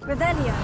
Revelio.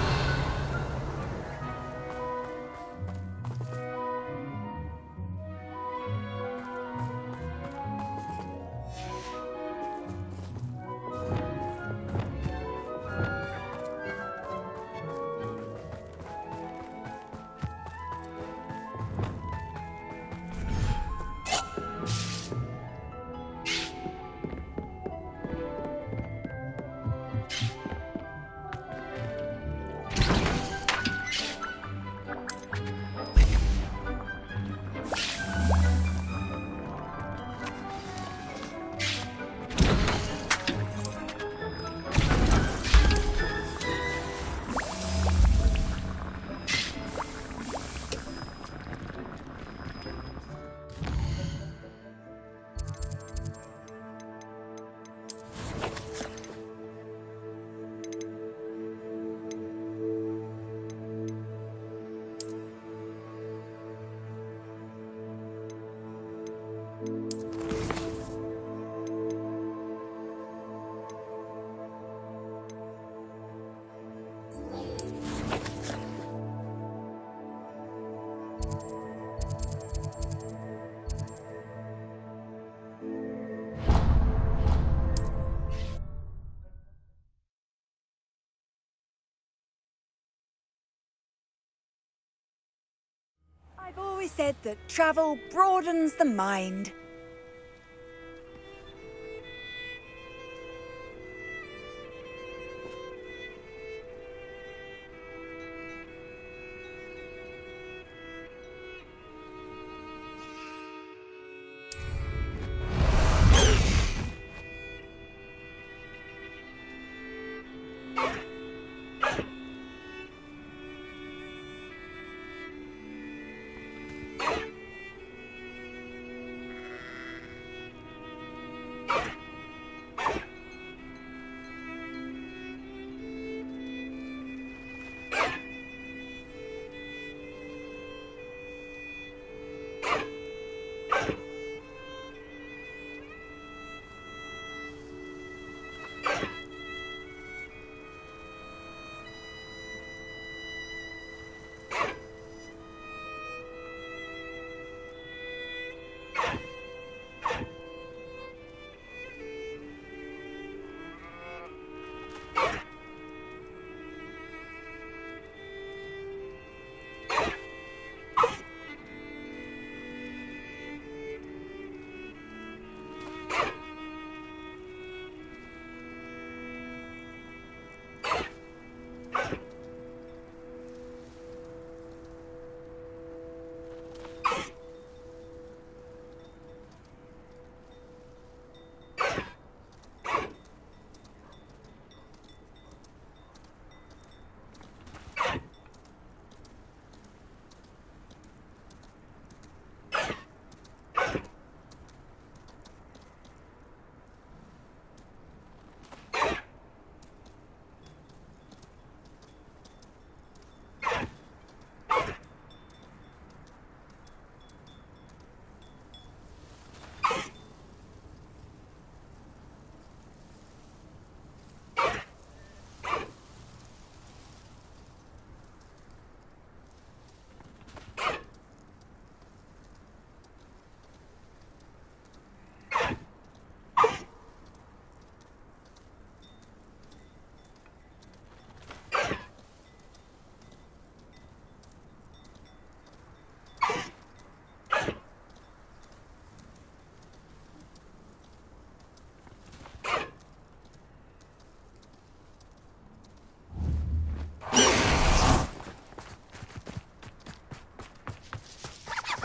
I've always said that travel broadens the mind.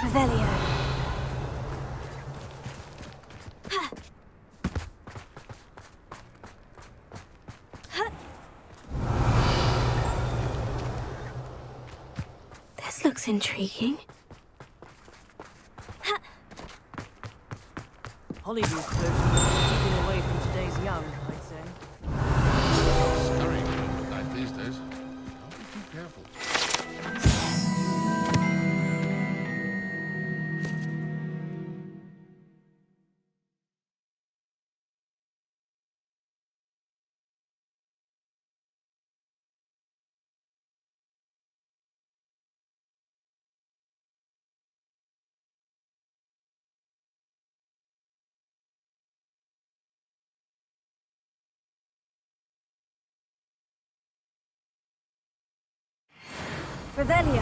Revelio. This looks intriguing. Hollywoods keeping away from today's young, I'd say. Scurrying like these days. I'll be too careful. Revelio.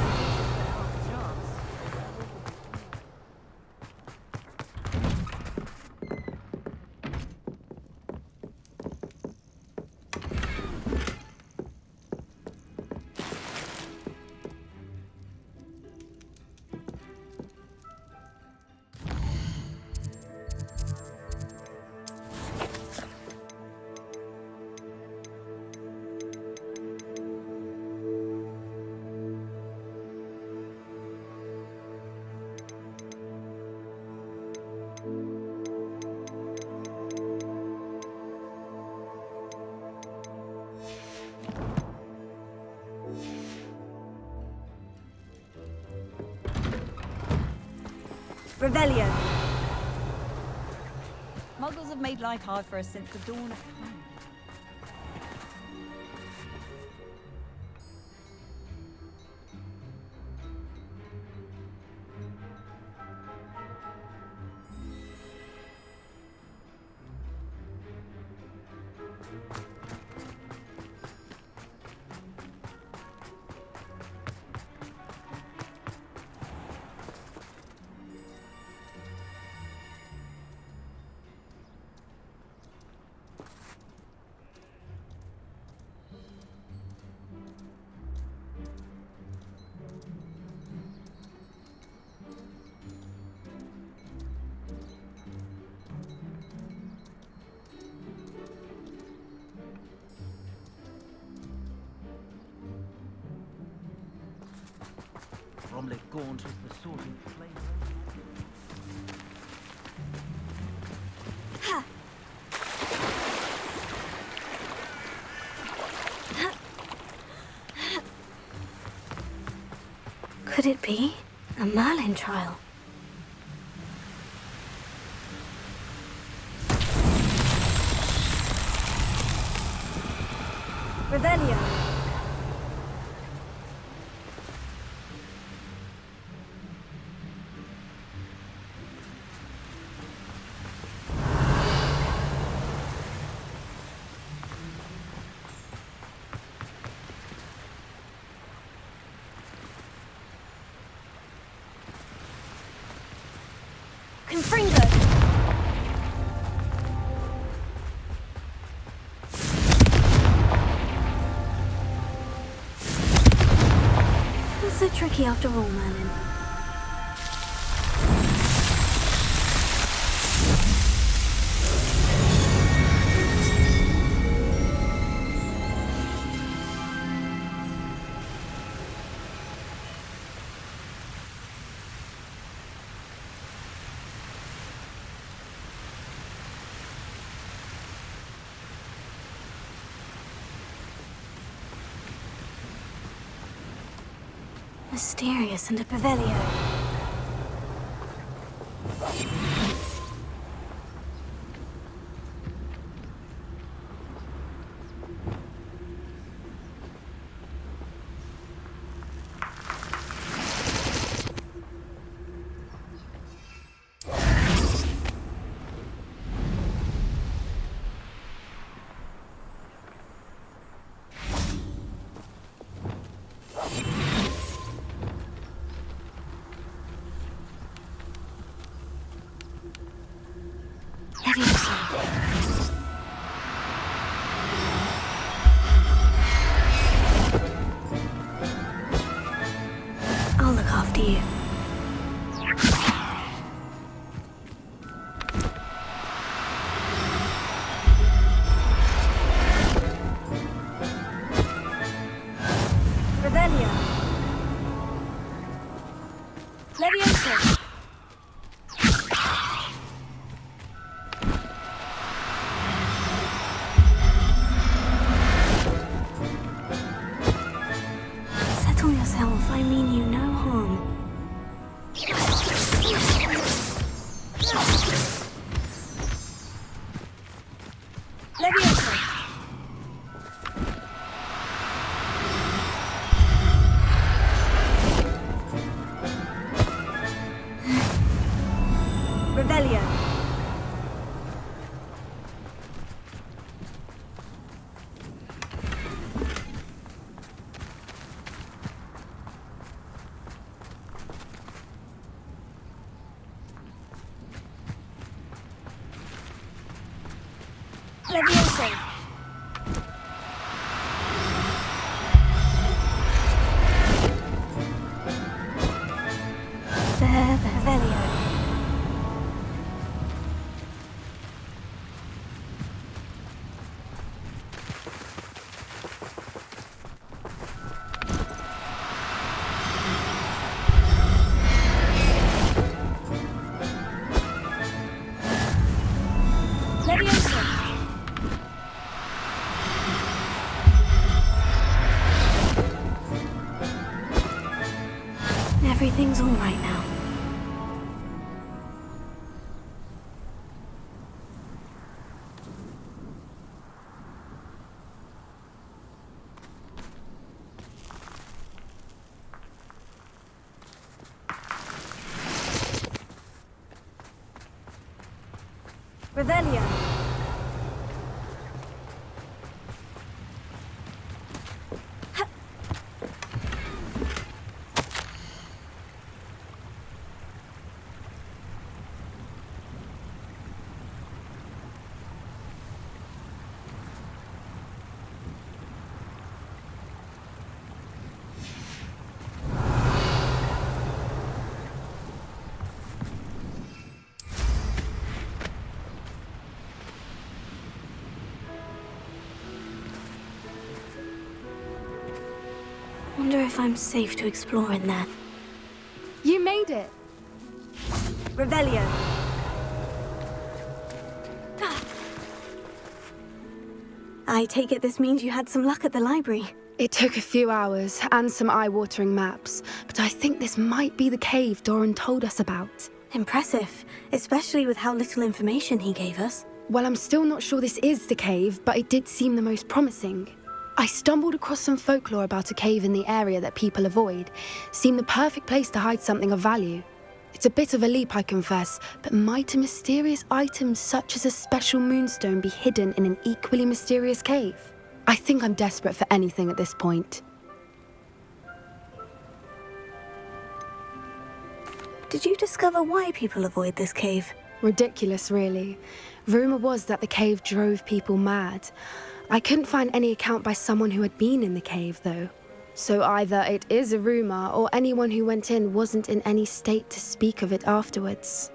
Revelio. Muggles have made life hard for us since the dawn of time. Bromley Gaunt is the sort of flame. Could it be a Merlin trial? Revelio. Confringo. Not so tricky after all, Merlin. Mysterious and a Revelio. I'll look after you. Revelio. Leviosa. Settle yourself, I mean you no harm. Leviosa. Revelio. Levioso. Velio. Levioso. Everything's all right now. Revelio. Wonder if I'm safe to explore in there. You made it! Revelio. I take it this means you had some luck at the library. It took a few hours and some eye-watering maps, but I think this might be the cave Doran told us about. Impressive, especially with how little information he gave us. Well, I'm still not sure this is the cave, but it did seem the most promising. I stumbled across some folklore about a cave in the area that people avoid. Seemed the perfect place to hide something of value. It's a bit of a leap, I confess, but might a mysterious item such as a special moonstone be hidden in an equally mysterious cave? I think I'm desperate for anything at this point. Did you discover why people avoid this cave? Ridiculous, really. Rumor was that the cave drove people mad. I couldn't find any account by someone who had been in the cave, though. So either it is a rumor, or anyone who went in wasn't in any state to speak of it afterwards.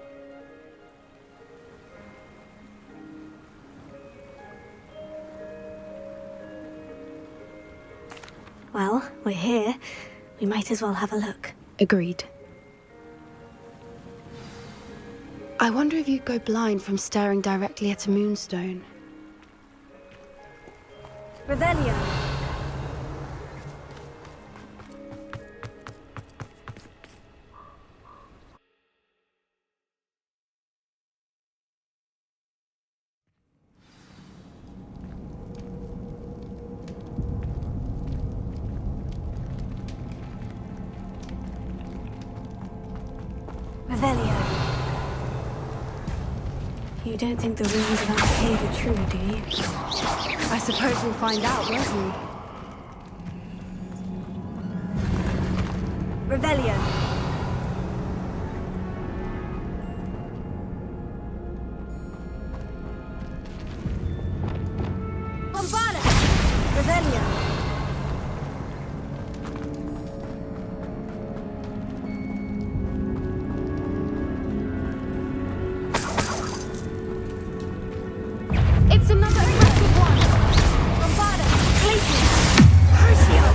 Well, we're here. We might as well have a look. Agreed. I wonder if you'd go blind from staring directly at a moonstone. Revelio. Revelio. You don't think the ruins about the cave are true, do you? I suppose we'll find out, won't we? Revelio. Bombarda. Revelio. It's another aggressive one! Bombarda. Glacier. Crucio.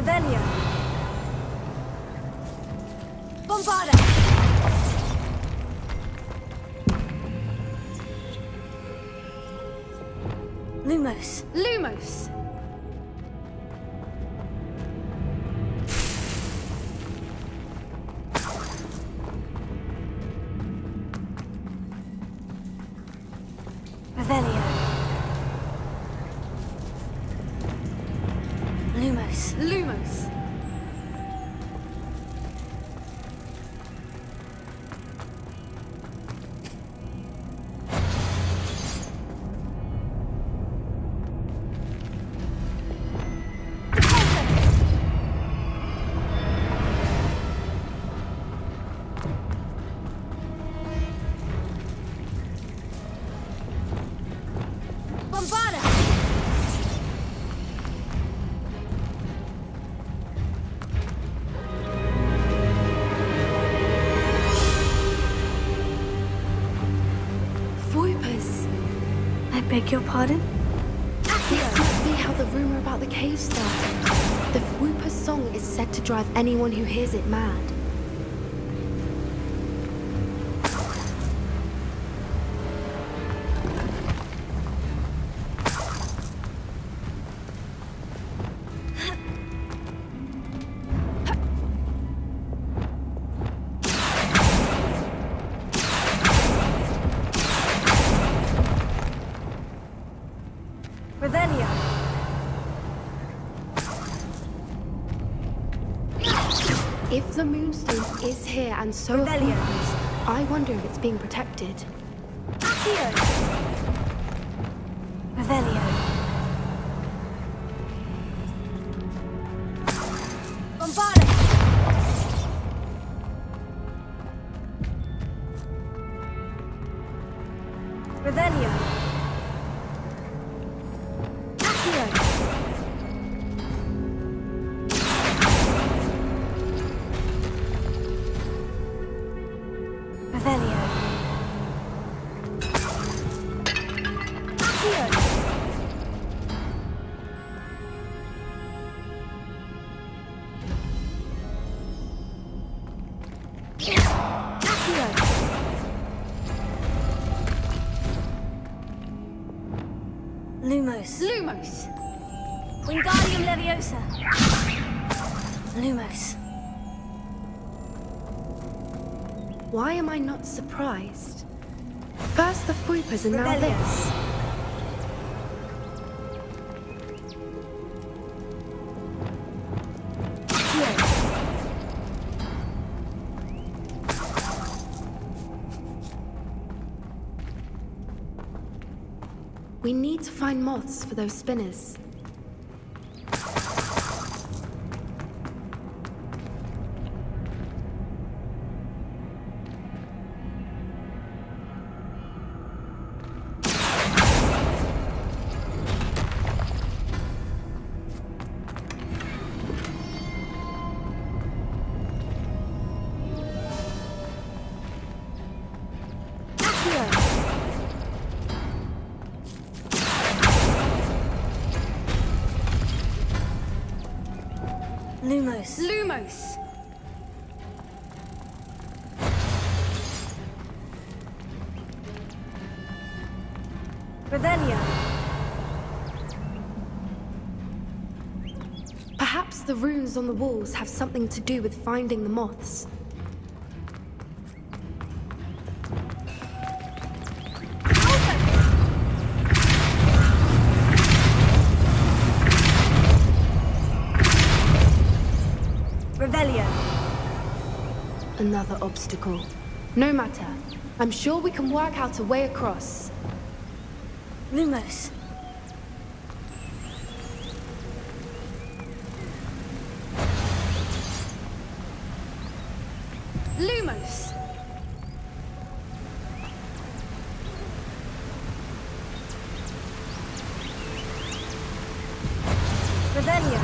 Revelio. Bombarda. Lumos. Lumos! Revelio. Lumos. Lumos! Bombarda. Voipers! I beg your pardon? This must be how the rumor about the cave started. The Whooper's song is said to drive anyone who hears it mad. Revelio. If the Moonstone is here and so are Revelio. Whoopers, I wonder if it's being protected. Accio. Revelio. Bombarda. Revelio. Accio. Revelio. Accio. Accio. Lumos. Lumos! Wingardium Leviosa. Lumos. Why am I not surprised? First the Whoopers and now Revelio. this. We need to find moths for those spinners. Lumos. Lumos! Revelio. Perhaps the runes on the walls have something to do with finding the moths. Revelio. Another obstacle. No matter. I'm sure we can work out a way across. Lumos. Lumos! Revelio.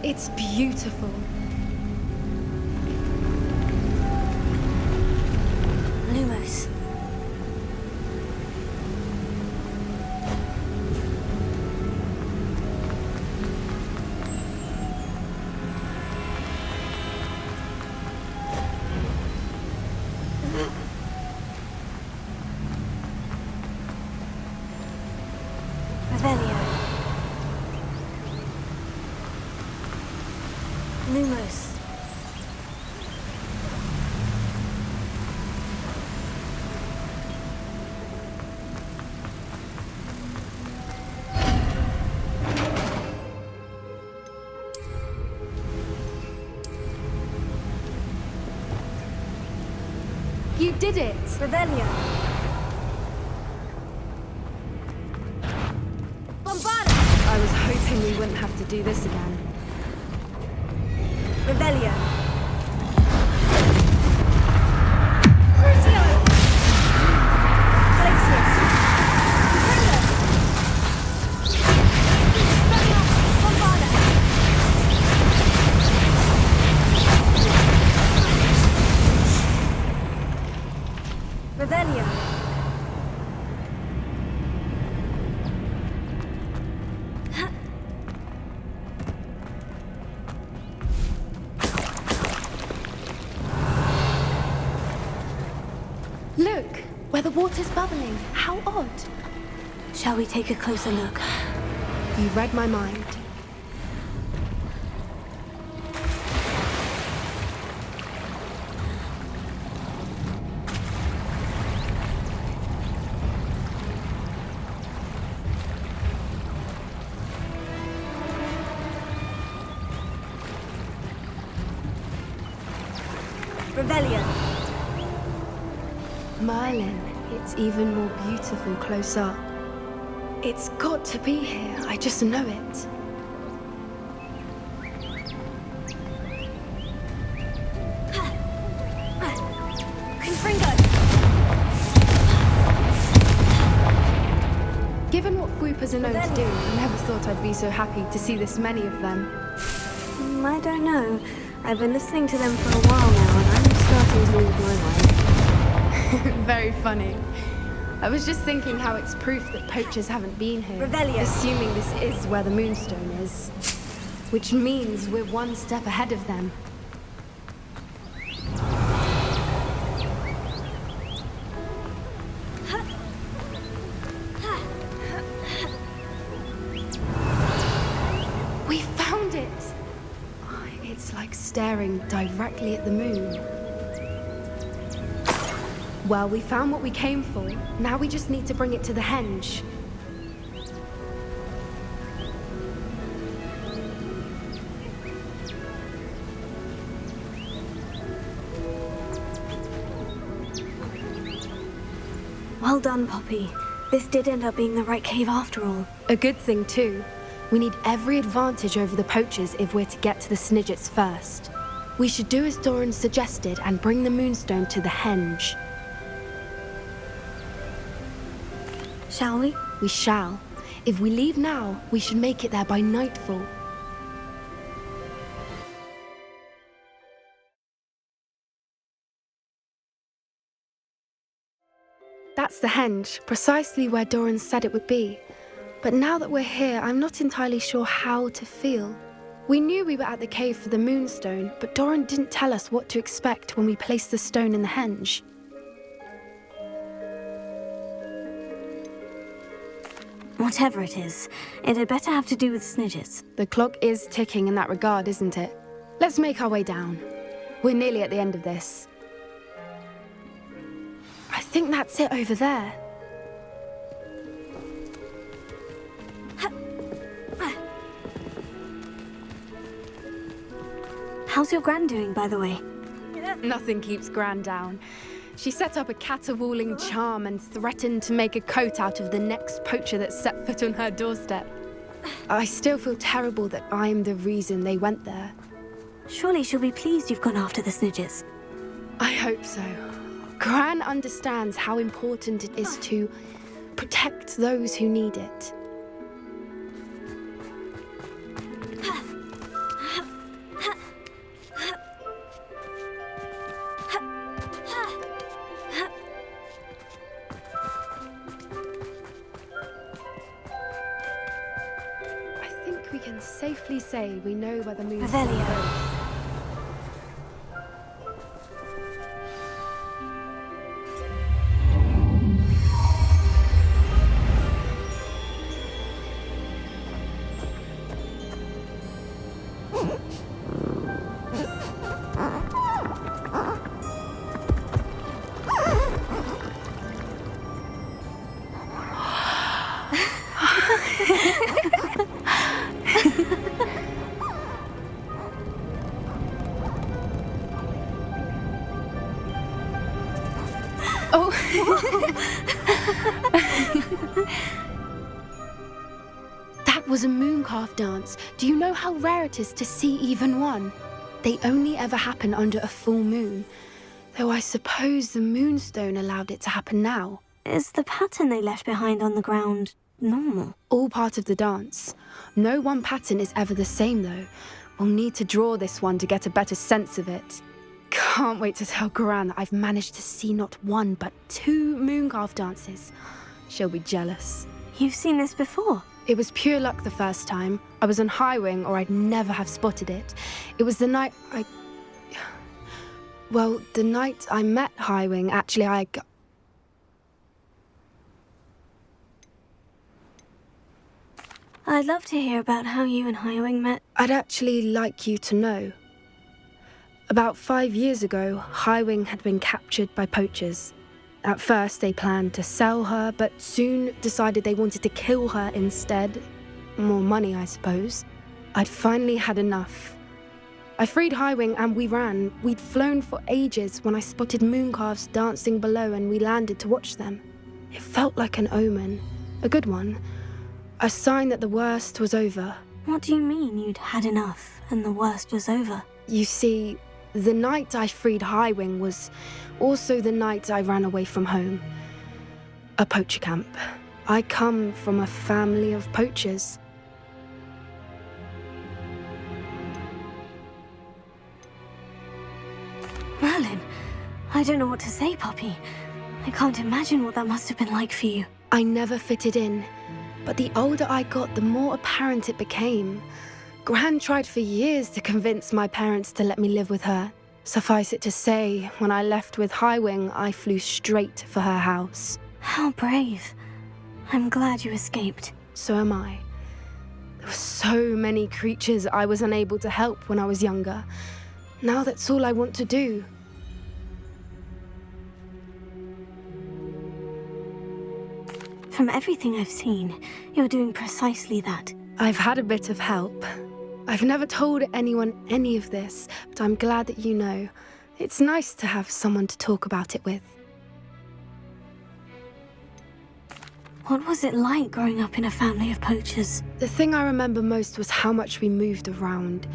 It's beautiful. Lumos. Revelio. Lumos. You did it! Revelio. I was hoping we wouldn't have to do this again. Revelio. Revelio. Look, where the water's bubbling. How odd. Shall we take a closer look? You read my mind. Revelio. Merlin, it's even more beautiful close up. It's got to be here, I just know it. Given what Whoopers are known to do, I never thought I'd be so happy to see this many of them. I don't know. I've been listening to them for a while now, and I'm starting to lose my mind. Very funny. I was just thinking how it's proof that poachers haven't been here. Revelio. Assuming this is where the Moonstone is. Which means we're one step ahead of them. We found it! It's like staring directly at the moon. Well, we found what we came for. Now we just need to bring it to the henge. Well done, Poppy. This did end up being the right cave after all. A good thing, too. We need every advantage over the poachers if we're to get to the Snidgets first. We should do as Doran suggested and bring the Moonstone to the henge. Shall we? We shall. If we leave now, we should make it there by nightfall. That's the henge, precisely where Doran said it would be. But now that we're here, I'm not entirely sure how to feel. We knew we were at the cave for the Moonstone, but Doran didn't tell us what to expect when we placed the stone in the henge. Whatever it is, it had better have to do with Snidgets. The clock is ticking in that regard, isn't it? Let's make our way down. We're nearly at the end of this. I think that's it over there. How's your gran doing, by the way? Nothing keeps Gran down. She set up a caterwauling charm and threatened to make a coat out of the next poacher that set foot on her doorstep. I still feel terrible that I'm the reason they went there. Surely she'll be pleased you've gone after the Snidgets. I hope so. Gran understands how important it is to protect those who need it. think we can safely say we know where the moonstone Revelio. goes. Oh. That was a mooncalf dance. Do you know how rare it is to see even one? They only ever happen under a full moon. Though I suppose the moonstone allowed it to happen now. Is the pattern they left behind on the ground normal? All part of the dance. No one pattern is ever the same though. We'll need to draw this one to get a better sense of it. Can't wait to tell Gran that I've managed to see not one but 2 mooncalf dances. She'll be jealous. You've seen this before? It was pure luck the first time. I was on Highwing or I'd never have spotted it. It was the night the night I met Highwing, actually I'd love to hear about how you and Highwing met. I'd actually like you to know. About 5 years ago, Highwing had been captured by poachers. At first, they planned to sell her, but soon decided they wanted to kill her instead. More money, I suppose. I'd finally had enough. I freed Highwing and we ran. We'd flown for ages when I spotted mooncalves dancing below and we landed to watch them. It felt like an omen, a good one, a sign that the worst was over. What do you mean you'd had enough and the worst was over? You see, the night I freed Highwing was also the night I ran away from home. A poacher camp. I come from a family of poachers. Merlin, I don't know what to say, Poppy. I can't imagine what that must have been like for you. I never fitted in, but the older I got, the more apparent it became. Gran tried for years to convince my parents to let me live with her. Suffice it to say, when I left with Highwing, I flew straight for her house. How brave. I'm glad you escaped. So am I. There were so many creatures I was unable to help when I was younger. Now that's all I want to do. From everything I've seen, you're doing precisely that. I've had a bit of help. I've never told anyone any of this, but I'm glad that you know. It's nice to have someone to talk about it with. What was it like growing up in a family of poachers? The thing I remember most was how much we moved around,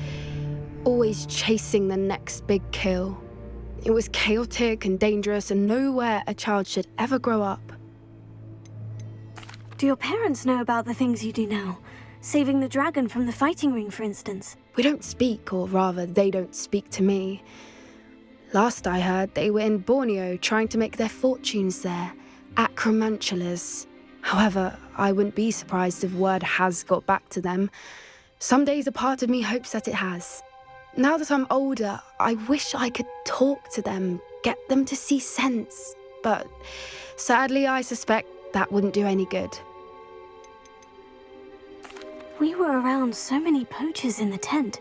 always chasing the next big kill. It was chaotic and dangerous and nowhere a child should ever grow up. Do your parents know about the things you do now? Saving the dragon from the fighting ring, for instance. We don't speak, or rather, they don't speak to me. Last I heard, they were in Borneo trying to make their fortunes there, acromantulas. However, I wouldn't be surprised if word has got back to them. Some days a part of me hopes that it has. Now that I'm older, I wish I could talk to them, get them to see sense. But sadly, I suspect that wouldn't do any good. We were around so many poachers in the tent.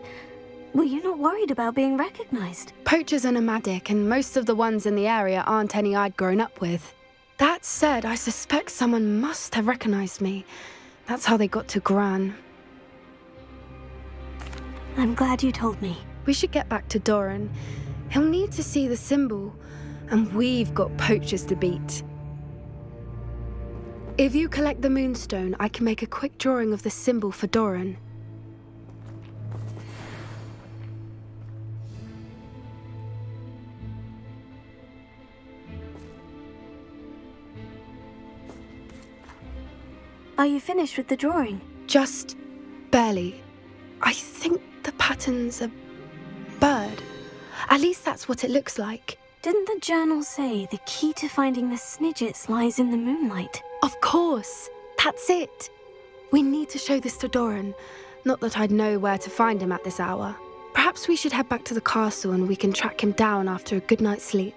Were you not worried about being recognized? Poachers are nomadic, and most of the ones in the area aren't any I'd grown up with. That said, I suspect someone must have recognized me. That's how they got to Gran. I'm glad you told me. We should get back to Doran. He'll need to see the symbol, and we've got poachers to beat. If you collect the moonstone, I can make a quick drawing of the symbol for Doran. Are you finished with the drawing? Just barely. I think the pattern's a bird. At least that's what it looks like. Didn't the journal say the key to finding the Snidgets lies in the moonlight? Of course. That's it. We need to show this to Doran. Not that I'd know where to find him at this hour. Perhaps we should head back to the castle and we can track him down after a good night's sleep.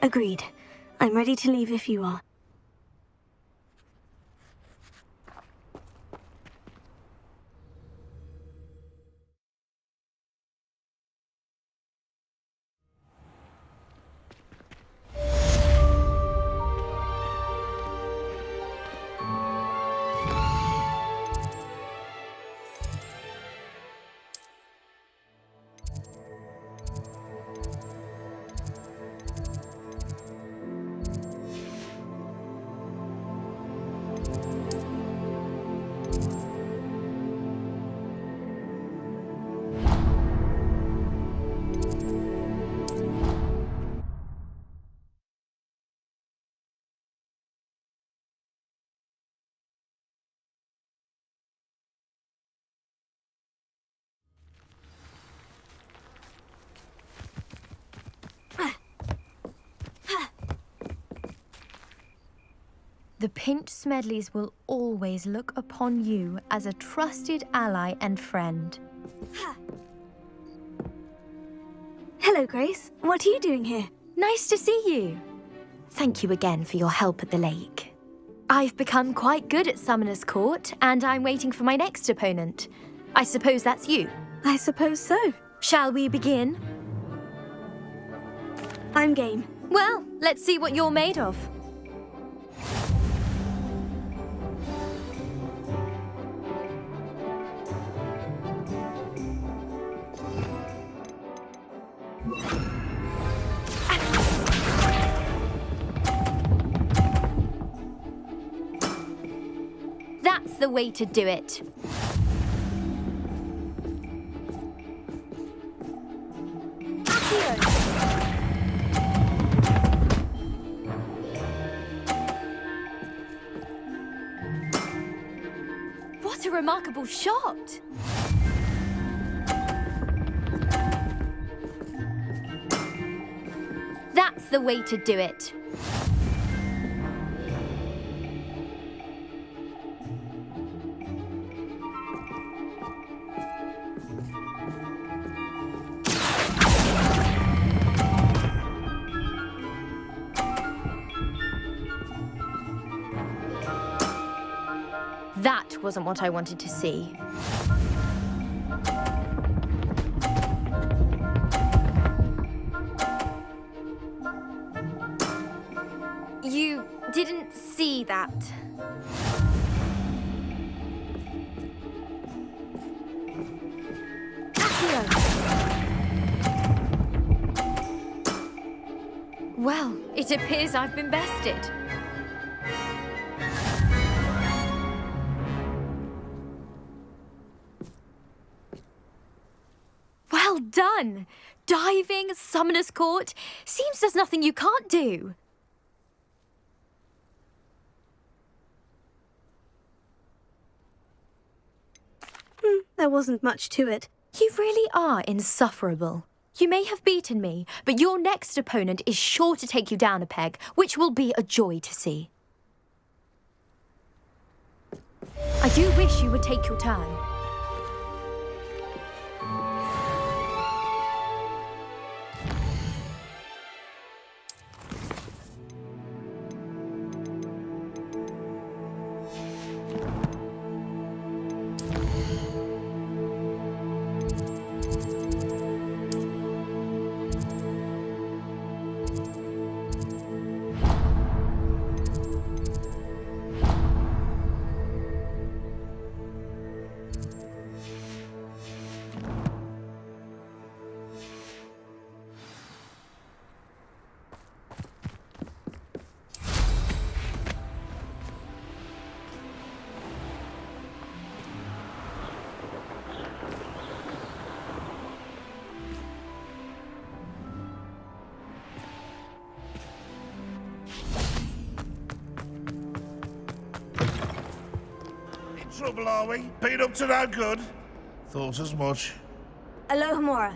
Agreed. I'm ready to leave if you are. The Pinch Smedleys will always look upon you as a trusted ally and friend. Hello, Grace. What are you doing here? Nice to see you. Thank you again for your help at the lake. I've become quite good at Summoner's Court, and I'm waiting for my next opponent. I suppose that's you. I suppose so. Shall we begin? I'm game. Well, let's see what you're made of. That's the way to do it. What a remarkable shot! That's the way to do it. That wasn't what I wanted to see. You didn't see that. Well, it appears I've been bested. Well done! Diving, Summoner's Court. Seems there's nothing you can't do. There wasn't much to it. You really are insufferable. You may have beaten me, but your next opponent is sure to take you down a peg, which will be a joy to see. I do wish you would take your turn. trouble, are we? Been up to no good? Thought as much. Alohomora.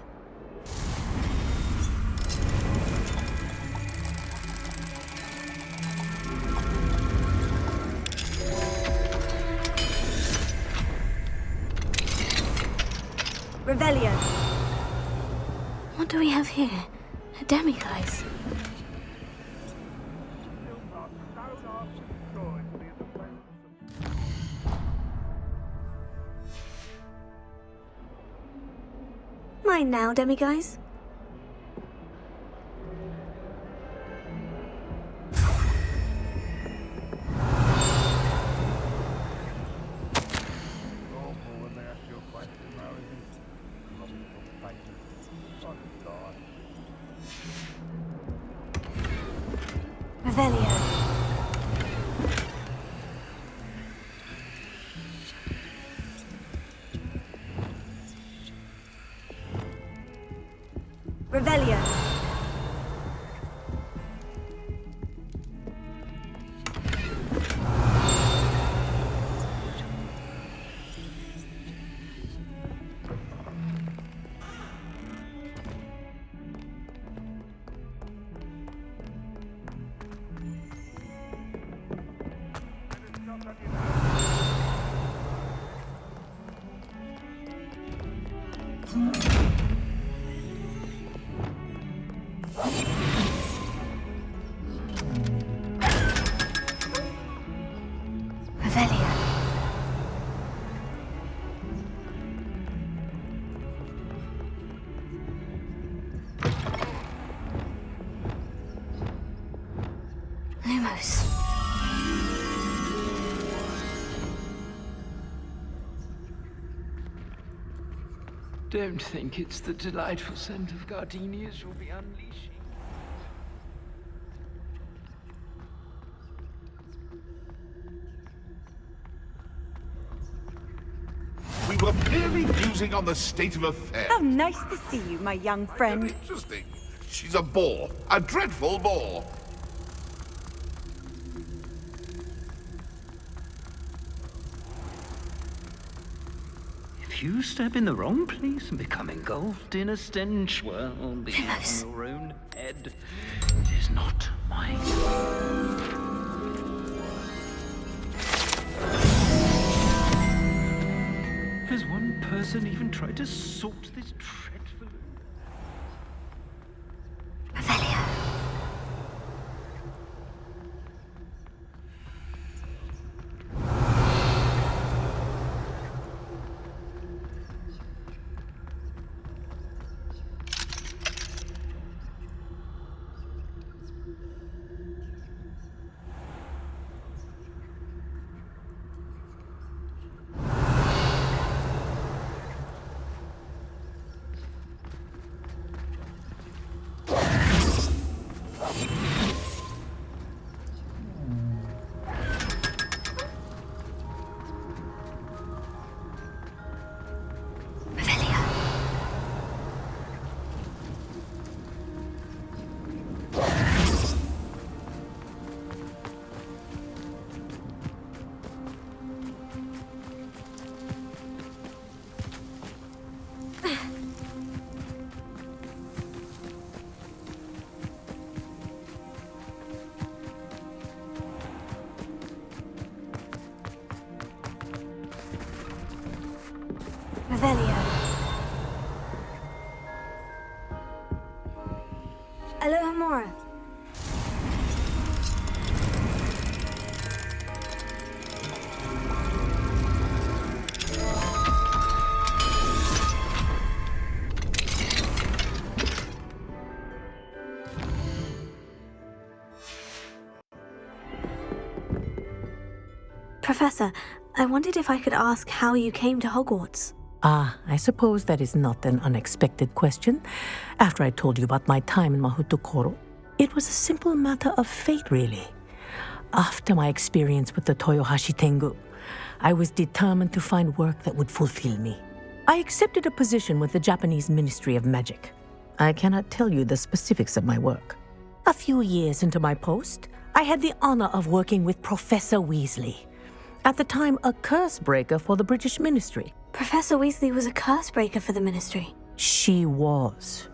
Revelio. What do we have here? A demiguise. Mine now, demiguise. Revelio. Revelio. Revelio. Lumos. Don't think it's the delightful scent of gardenias you'll be unleashing. We were merely musing on the state of affairs. How nice to see you, my young friend. Interesting. She's a bore. A dreadful bore. If you step in the wrong place and become engulfed in a stench, well, be on your own head. It is not mine. Has one person even tried to sort this dreadful... Revelio. Revelio. Alohomora. Professor, I wondered if I could ask how you came to Hogwarts. Ah, I suppose that is not an unexpected question. After I told you about my time in Mahutokoro, it was a simple matter of fate, really. After my experience with the Toyohashi Tengu, I was determined to find work that would fulfill me. I accepted a position with the Japanese Ministry of Magic. I cannot tell you the specifics of my work. A few years into my post, I had the honor of working with Professor Weasley. At the time, a curse breaker for the British ministry. Professor Weasley was a curse breaker for the Ministry. She was.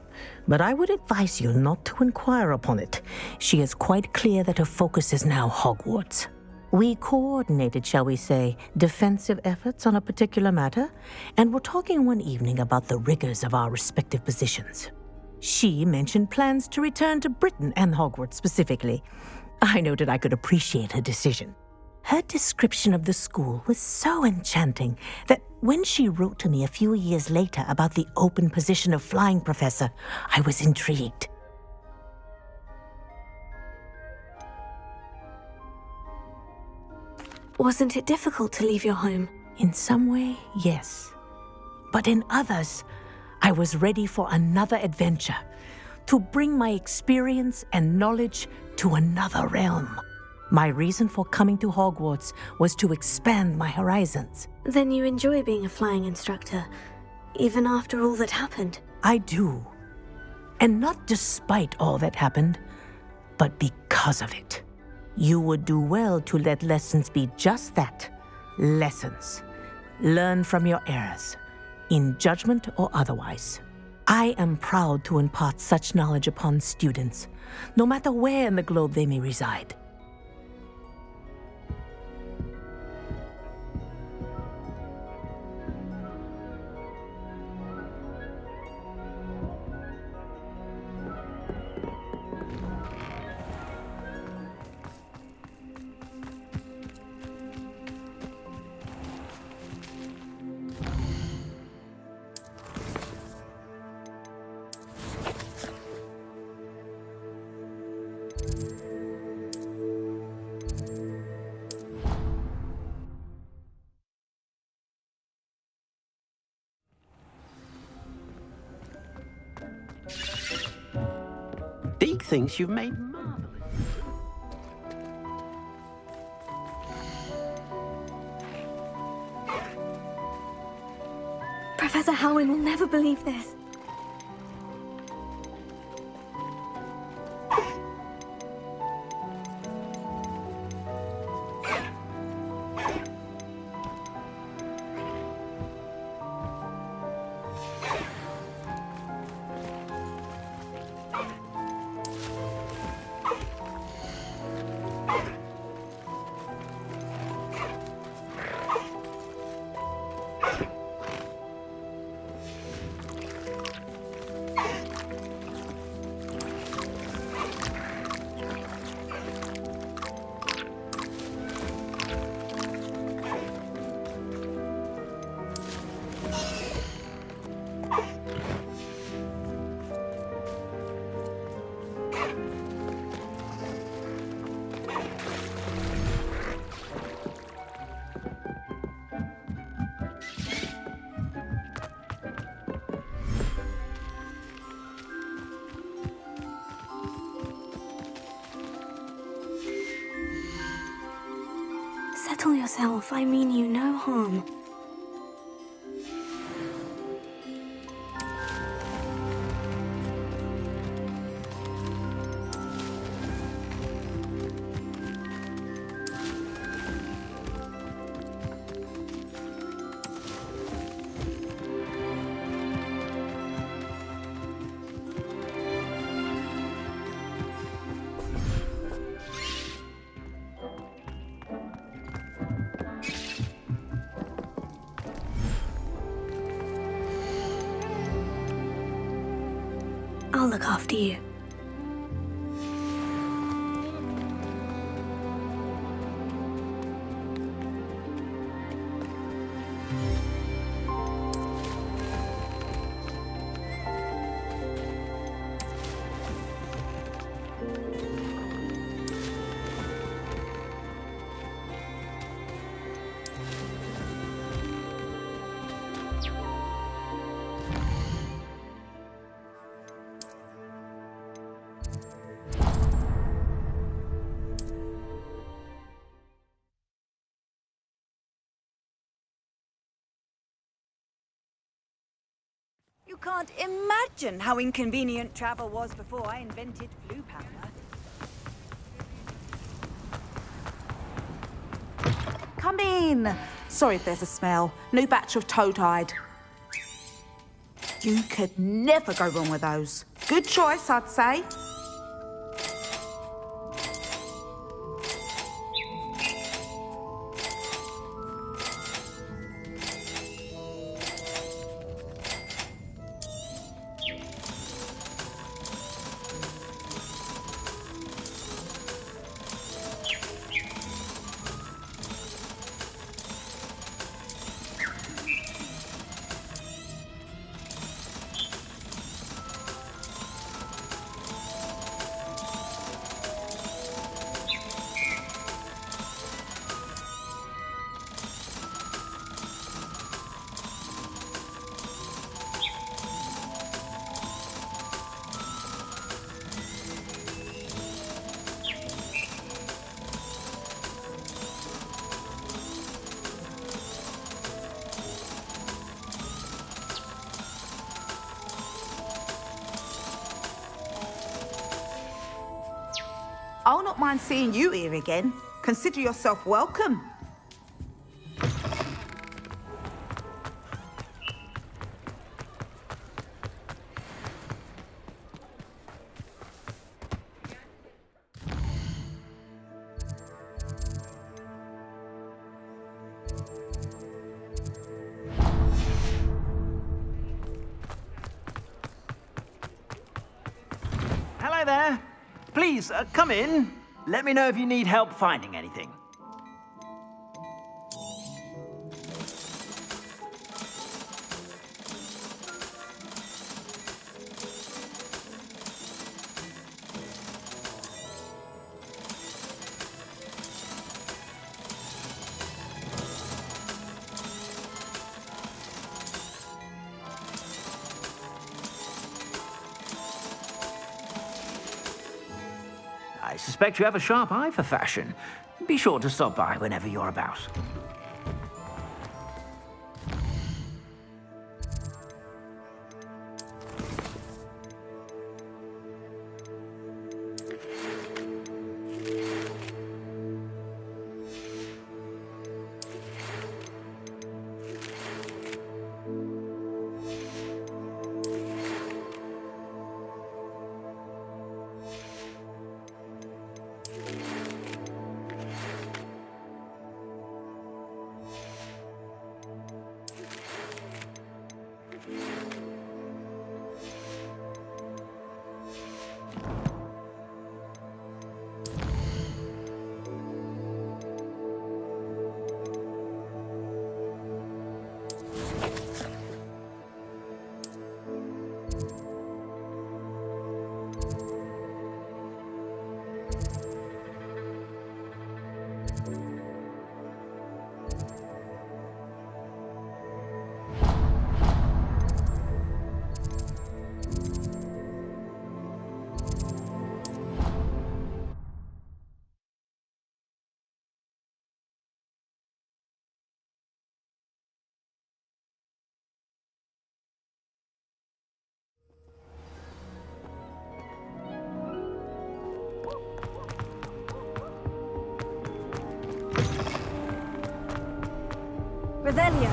But I would advise you not to inquire upon it. She is quite clear that her focus is now Hogwarts. We coordinated, shall we say, defensive efforts on a particular matter, and were talking one evening about the rigors of our respective positions. She mentioned plans to return to Britain and Hogwarts specifically. I noted I could appreciate her decision. Her description of the school was so enchanting that when she wrote to me a few years later about the open position of flying professor, I was intrigued. Wasn't it difficult to leave your home? In some way, yes. But in others, I was ready for another adventure, to bring my experience and knowledge to another realm. My reason for coming to Hogwarts was to expand my horizons. Then you enjoy being a flying instructor, even after all that happened? I do. And not despite all that happened, but because of it. You would do well to let lessons be just that, lessons. Learn from your errors, in judgment or otherwise. I am proud to impart such knowledge upon students, no matter where in the globe they may reside. Deke thinks you've made marvelous. Professor Howin will never believe this. Settle yourself, I mean you no harm. I'll look after you. You can't imagine how inconvenient travel was before I invented blue powder. come in. Sorry if there's a smell. New batch of toad-hide. You could never go wrong with those. Good choice, I'd say. I'll not mind seeing you here again. Consider yourself welcome. Hello there. Please, come in. Let me know if you need help finding anything. I suspect you have a sharp eye for fashion. Be sure to stop by whenever you're about. Revelio.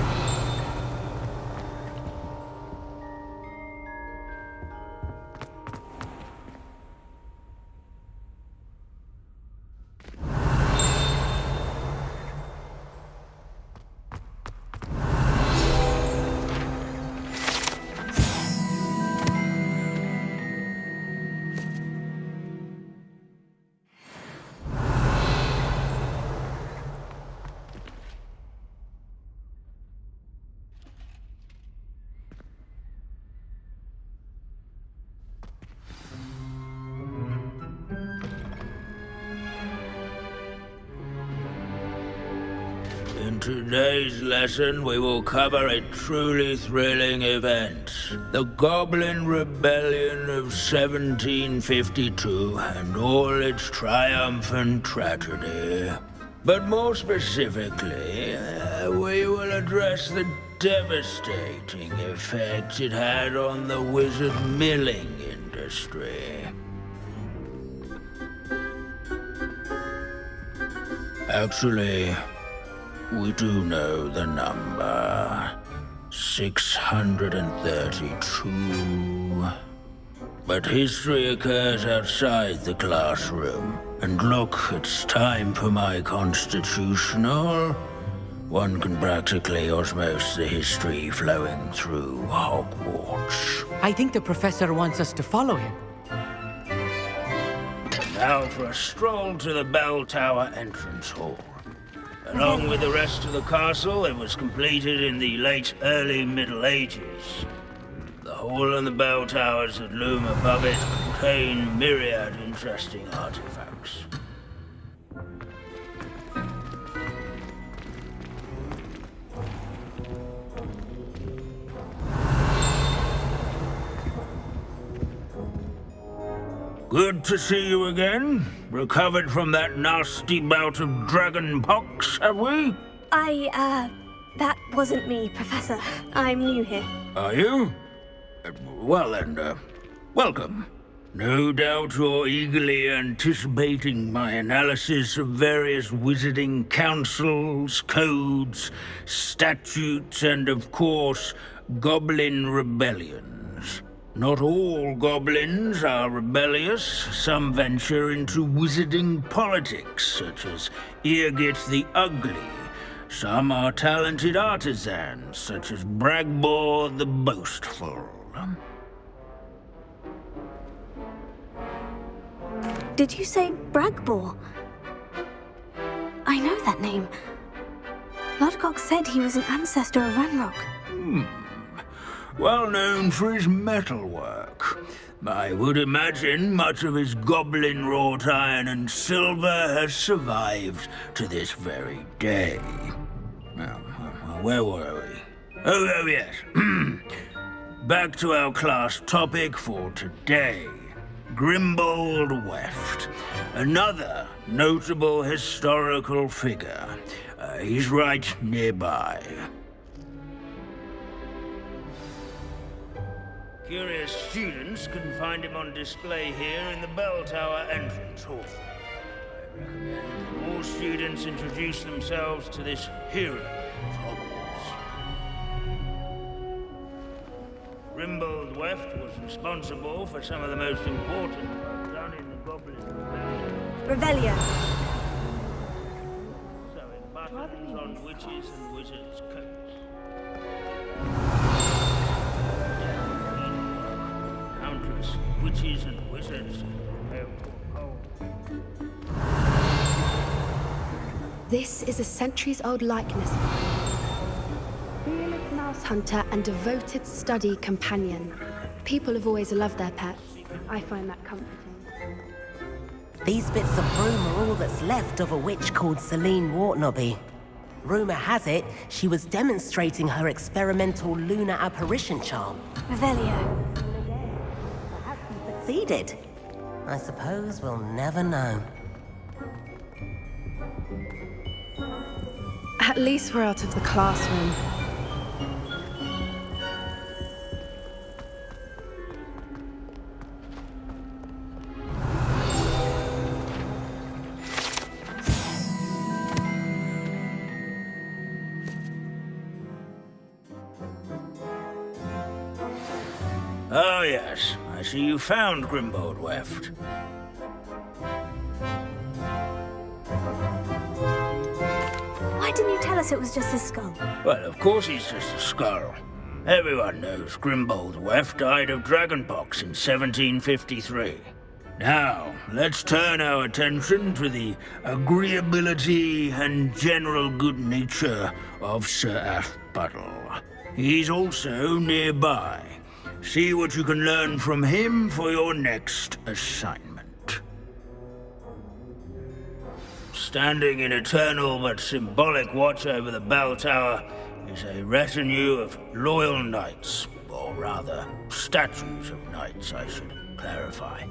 In today's lesson, we will cover a truly thrilling event. The Goblin Rebellion of 1752 and all its triumphant tragedy. But more specifically, we will address the devastating effect it had on the wizard milling industry. Actually, We do know the number. 632. But history occurs outside the classroom. And look, it's time for my constitutional. One can practically osmose the history flowing through Hogwarts. I think the professor wants us to follow him. Now for a stroll to the bell tower entrance hall. Along with the rest of the castle, it was completed in the late early Middle Ages. The hall and the bell towers that loom above it contain myriad interesting artifacts. Good to see you again. Recovered from that nasty bout of dragon pox, have we? That wasn't me, Professor. I'm new here. Are you? Well then, welcome. No doubt you're eagerly anticipating my analysis of various wizarding councils, codes, statutes, and of course, goblin rebellions. Not all goblins are rebellious. Some venture into wizarding politics, such as Eargit the Ugly. Some are talented artisans, such as Bragbor the Boastful. Did you say Bragbor? I know that name. Lodgok said he was an ancestor of Ranrock. Well known for his metalwork. I would imagine much of his goblin-wrought iron and silver has survived to this very day. Now, where were we? Oh yes. Back to our class topic for today. Grimbold Weft. Another notable historical figure. He's right nearby. Curious students can find him on display here in the bell tower entrance hall. I recommend all students introduce themselves to this hero of Hogwarts. Grimbold Weft was responsible for some of the most important work done in the Goblin Revelio. Sewing buttons on witches and wizards' coats. Countless witches and wizards. This is a centuries-old likeness. Fearless mouse hunter and devoted study companion. People have always loved their pets. I find that comforting. These bits of broom are all that's left of a witch called Celine Wartnobby. Rumor has it, she was demonstrating her experimental lunar apparition charm. Revelio. Perhaps you succeeded. I suppose we'll never know. At least we're out of the classroom. Oh yes, I see you found Grimbold Weft. Why didn't you tell us it was just a skull? Well, of course he's just a skull. Everyone knows Grimbold Weft died of dragonpox in 1753. Now, let's turn our attention to the agreeability and general good nature of Sir Aphbuttle. He's also nearby. See what you can learn from him for your next assignment. Standing in eternal but symbolic watch over the bell tower is a retinue of loyal knights, or rather, statues of knights, I should clarify.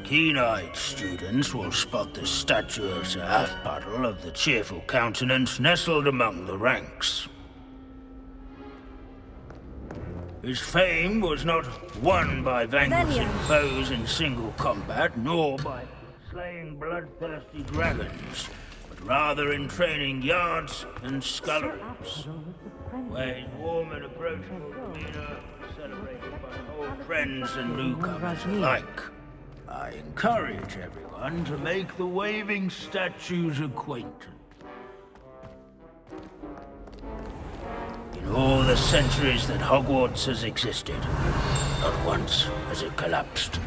Keen-eyed students will spot the statue of Sir Aphbuttle of the cheerful countenance nestled among the ranks. His fame was not won by vanquishing foes in single combat, nor by slaying bloodthirsty dragons, but rather in training yards and sculleries. Where his warm and approachable demeanor is celebrated by old friends and newcomers alike. I encourage everyone to make the waving statue's acquaintance. In all the centuries that Hogwarts has existed, not once has it collapsed.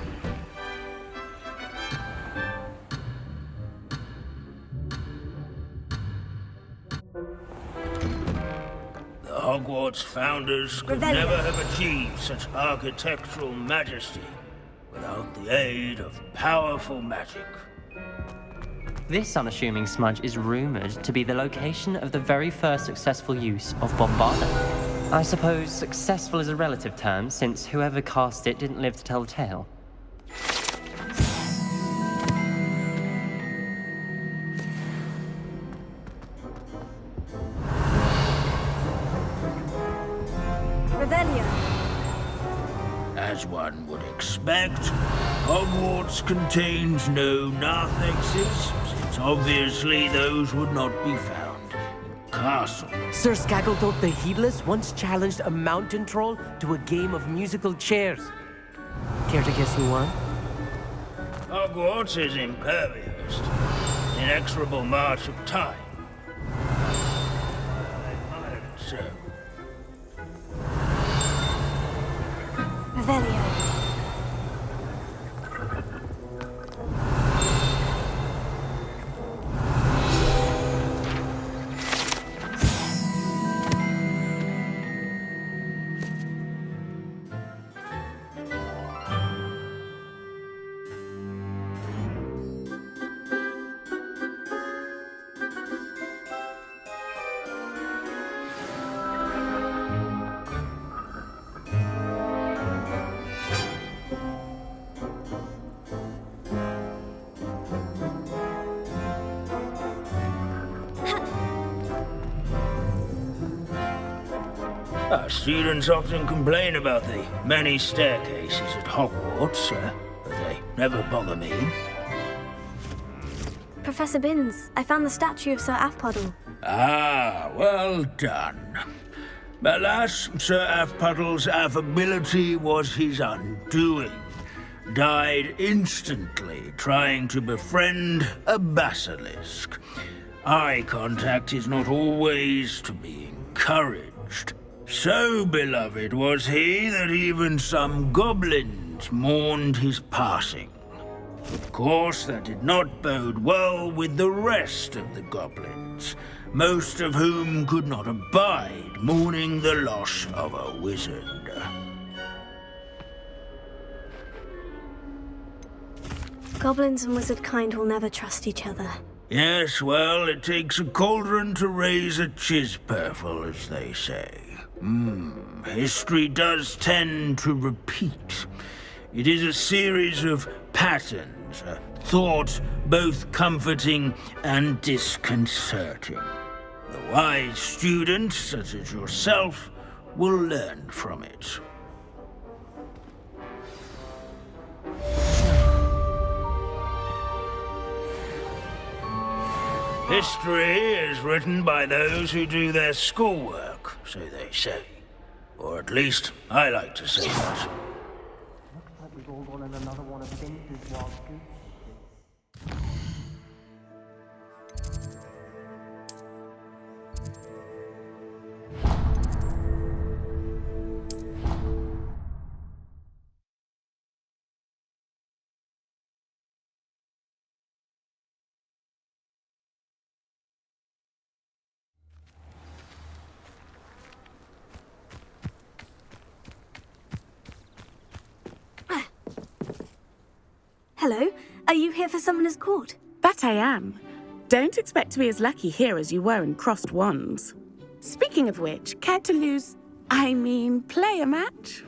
The Hogwarts founders could never have achieved such architectural majesty without the aid of powerful magic. This unassuming smudge is rumored to be the location of the very first successful use of Bombarda. I suppose successful is a relative term, since whoever cast it didn't live to tell the tale. As one would expect, Hogwarts contains no narthexes, since obviously those would not be found in castle. Sir Skaggletort the Heedless once challenged a mountain troll to a game of musical chairs. Care to guess who won? Hogwarts is impervious to the inexorable march of time. I admire it so. Revelio. Our students often complain about the many staircases at Hogwarts, but they never bother me. Professor Binns, I found the statue of Sir Afpuddle. Ah, well done. Alas, Sir Afpuddle's affability was his undoing. Died instantly trying to befriend a basilisk. Eye contact is not always to be encouraged. So beloved was he that even some goblins mourned his passing. Of course, that did not bode well with the rest of the goblins, most of whom could not abide mourning the loss of a wizard. Goblins and wizard kind will never trust each other. Yes, well, it takes a cauldron to raise a chisperful, as they say. History does tend to repeat. It is a series of patterns, a thought both comforting and disconcerting. The wise student, such as yourself, will learn from it. History is written by those who do their schoolwork, so they say. Or at least, I like to say that. Looks like we've all gone in another one of Binns's wild goose. Hello, are you here for Summoner's Court? That I am. Don't expect to be as lucky here as you were in Crossed Wands. Speaking of which, care to play a match?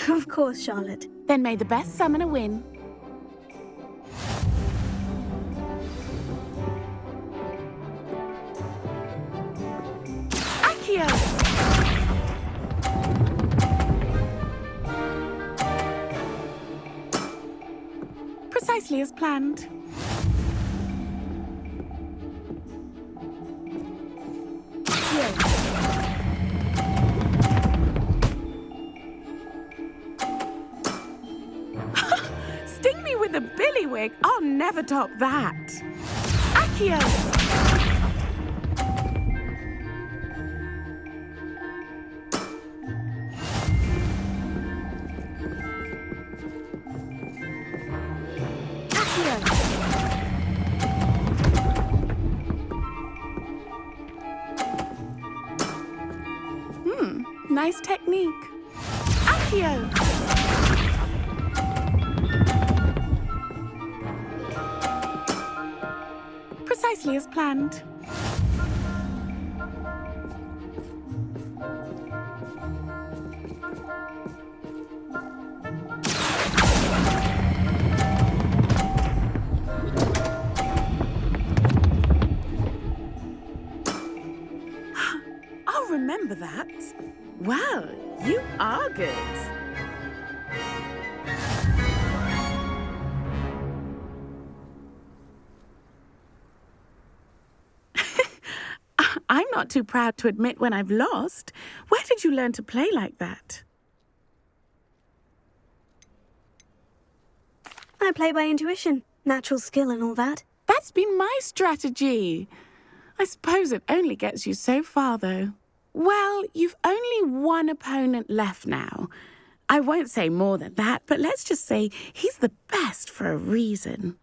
Of course, Charlotte. Then may the best summoner win. Accio! Precisely as planned. Sting me with a billywig. I'll never top that. Accio! Nice technique. Accio! Precisely as planned. I'll remember that. Well, you are good. I'm not too proud to admit when I've lost. Where did you learn to play like that? I play by intuition, natural skill and all that. That's been my strategy. I suppose it only gets you so far, though. Well, you've only one opponent left now. I won't say more than that, but let's just say he's the best for a reason.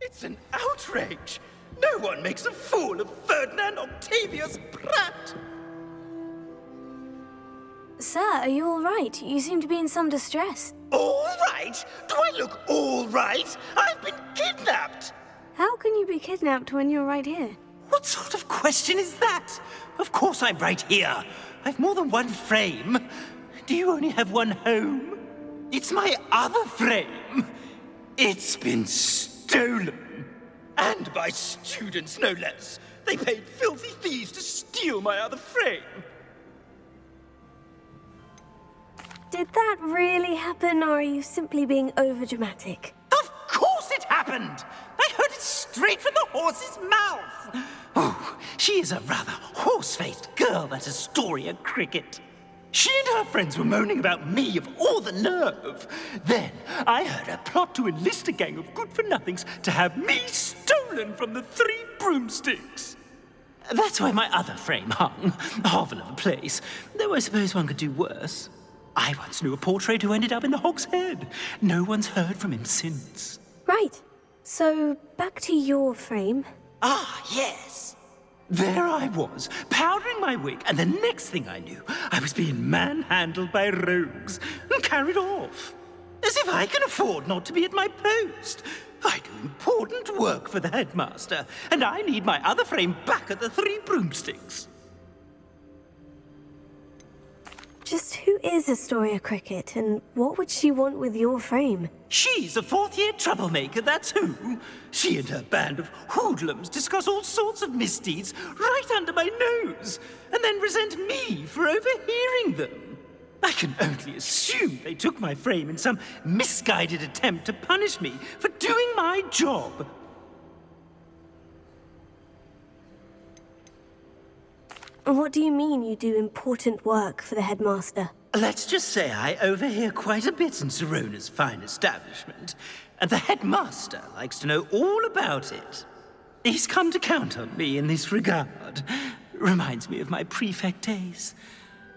It's an outrage! No one makes a fool of Ferdinand Octavius Pratt! Sir, are you all right? You seem to be in some distress. All right? Do I look all right? I've been kidnapped! How can you be kidnapped when you're right here? What sort of question is that? Of course I'm right here. I've more than one frame. Do you only have one home? It's my other frame. It's been stolen. And by students, no less. They paid filthy thieves to steal my other frame. Did that really happen, or are you simply being overdramatic? Of course it happened! I heard it straight from the horse's mouth! Oh, she is a rather horse-faced girl, that Astoria Cricket. She and her friends were moaning about me of all the nerve. Then I heard her plot to enlist a gang of good-for-nothings to have me stolen from the 3 broomsticks. That's why my other frame hung, hovel of a place, though I suppose one could do worse. I once knew a portrait who ended up in the Hog's Head. No one's heard from him since. Right. So, back to your frame. Ah, yes. There I was, powdering my wig, and the next thing I knew, I was being manhandled by rogues and carried off. As if I can afford not to be at my post. I do important work for the headmaster, and I need my other frame back at the 3 broomsticks. Just who is Astoria Cricket, and what would she want with your frame? She's a 4th-year troublemaker, that's who. She and her band of hoodlums discuss all sorts of misdeeds right under my nose, and then resent me for overhearing them. I can only assume they took my frame in some misguided attempt to punish me for doing my job. What do you mean you do important work for the headmaster? Let's just say I overhear quite a bit in Serona's fine establishment, and the headmaster likes to know all about it. He's come to count on me in this regard. Reminds me of my prefect days.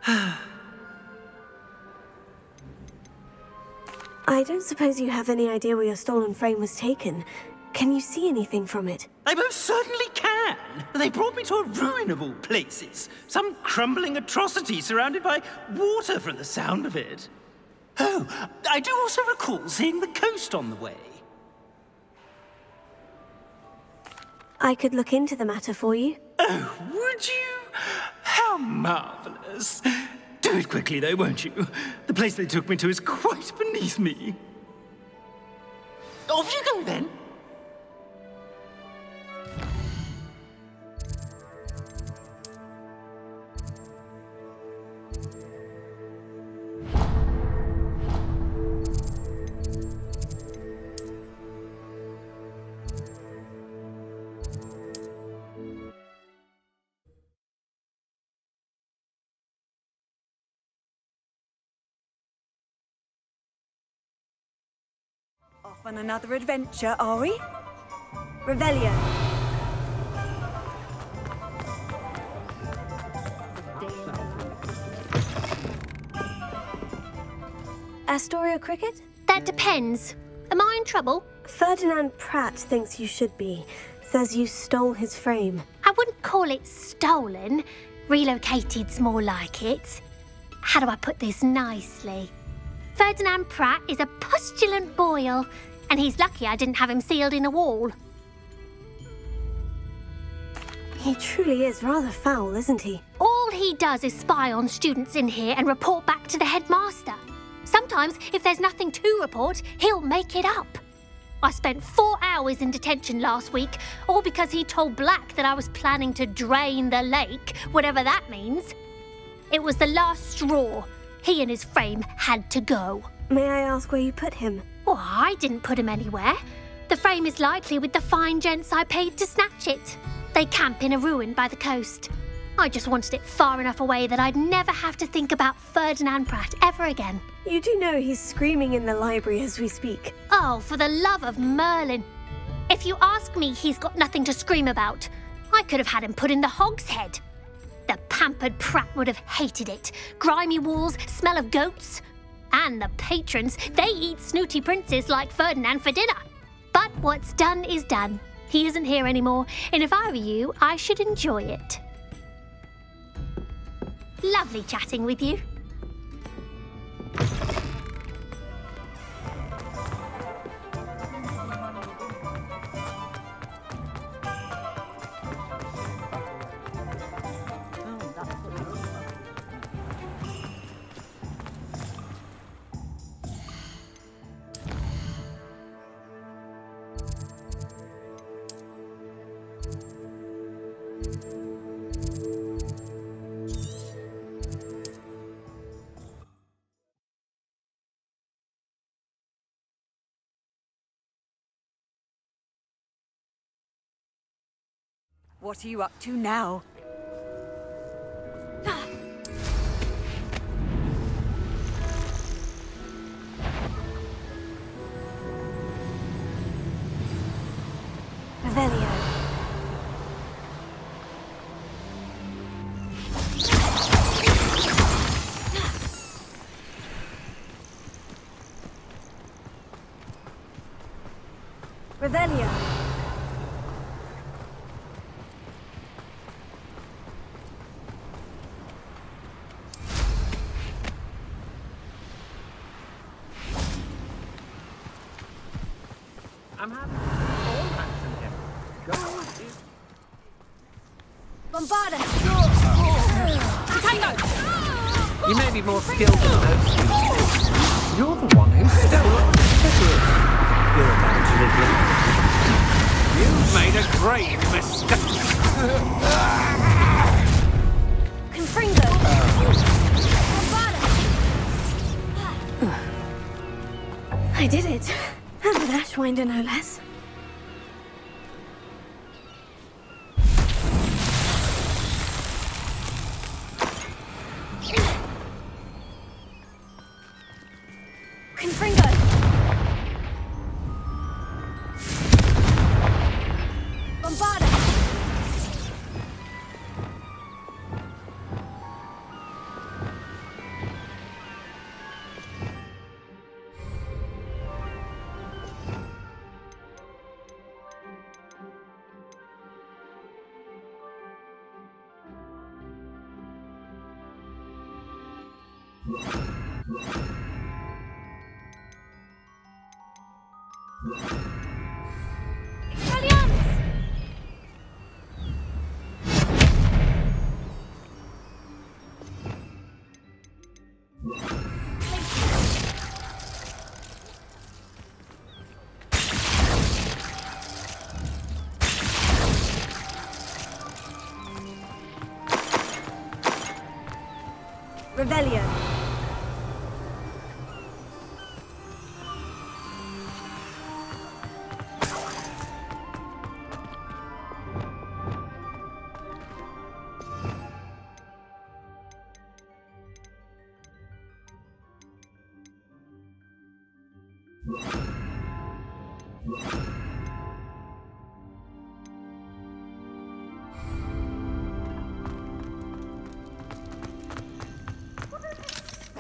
I don't suppose you have any idea where your stolen frame was taken. Can you see anything from it? I most certainly can. They brought me to a ruin of all places. Some crumbling atrocity surrounded by water from the sound of it. Oh, I do also recall seeing the coast on the way. I could look into the matter for you. Oh, would you? How marvelous. Do it quickly, though, won't you? The place they took me to is quite beneath me. Off you go, then. Off on another adventure, are we? Revelio. Astoria Cricket? That depends. Am I in trouble? Ferdinand Pratt thinks you should be. Says you stole his frame. I wouldn't call it stolen. Relocated's more like it. How do I put this nicely? Ferdinand Pratt is a pustulant boil, and he's lucky I didn't have him sealed in a wall. He truly is rather foul, isn't he? All he does is spy on students in here and report back to the headmaster. Sometimes, if there's nothing to report, he'll make it up. I spent 4 hours in detention last week, all because he told Black that I was planning to drain the lake, whatever that means. It was the last straw. He and his frame had to go. May I ask where you put him? Well, I didn't put him anywhere. The frame is likely with the fine gents I paid to snatch it. They camp in a ruin by the coast. I just wanted it far enough away that I'd never have to think about Ferdinand Pratt ever again. You do know he's screaming in the library as we speak. Oh, for the love of Merlin. If you ask me, he's got nothing to scream about. I could have had him put in the hogshead. The pampered Pratt would have hated it. Grimy walls, smell of goats. And the patrons, they eat snooty princes like Ferdinand for dinner. But what's done is done. He isn't here anymore, and if I were you, I should enjoy it. Lovely chatting with you. What are you up to now? Revelio. Revelio. I'm having all hands in him. Go on, Bombarda! Tango! You may be more skilled than most. You're the one who stole You're a You've made a great mistake. Confringo! I did it. And with Ashwinder, no less. Bombarda! Rebellion.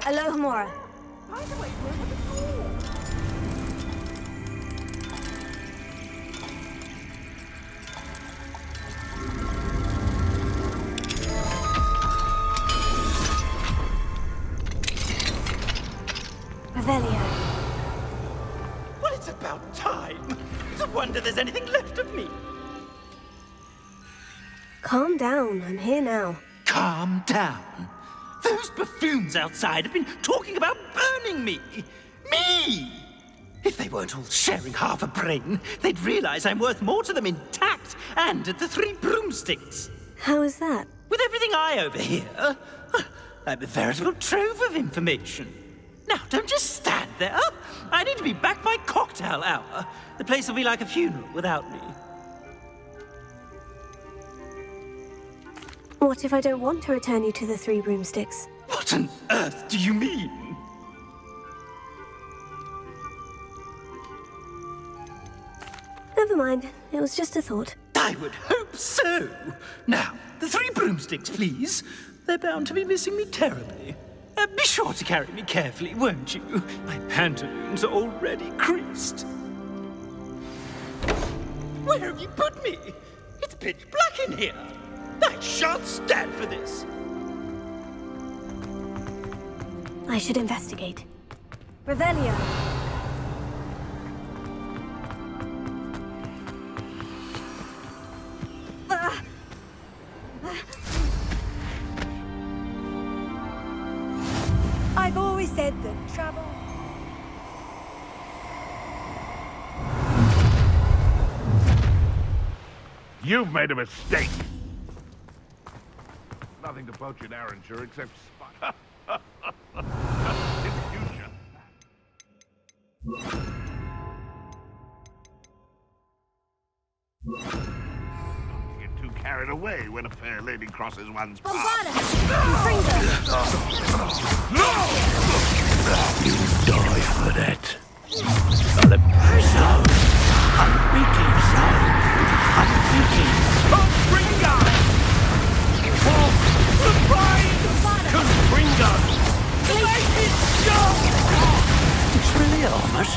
Alohomora. Revelio. Well, it's about time. It's a wonder there's anything left of me. Calm down, I'm here now. Calm down. Those buffoons outside have been talking about burning me. Me! If they weren't all sharing half a brain, they'd realize I'm worth more to them intact and at the Three Broomsticks. How is that? With everything I overhear, I'm a veritable trove of information. Now, don't just stand there. I need to be back by cocktail hour. The place will be like a funeral without me. What if I don't want to return you to the Three Broomsticks? What on earth do you mean? Never mind. It was just a thought. I would hope so. Now, the Three Broomsticks, please. They're bound to be missing me terribly. Be sure to carry me carefully, won't you? My pantaloons are already creased. Where have you put me? It's pitch black in here. I shan't stand for this. I should investigate. Revelio. I've always said that travel... You've made a mistake. Nothing to poach in Arranger except spot. In future. Don't get too carried away when a fair lady crosses one's path. You die for that. Not a prisoner. Unbeaten, son. Unbeaten. Confringa! The bride! Confringa! Make it jump! It's really almost.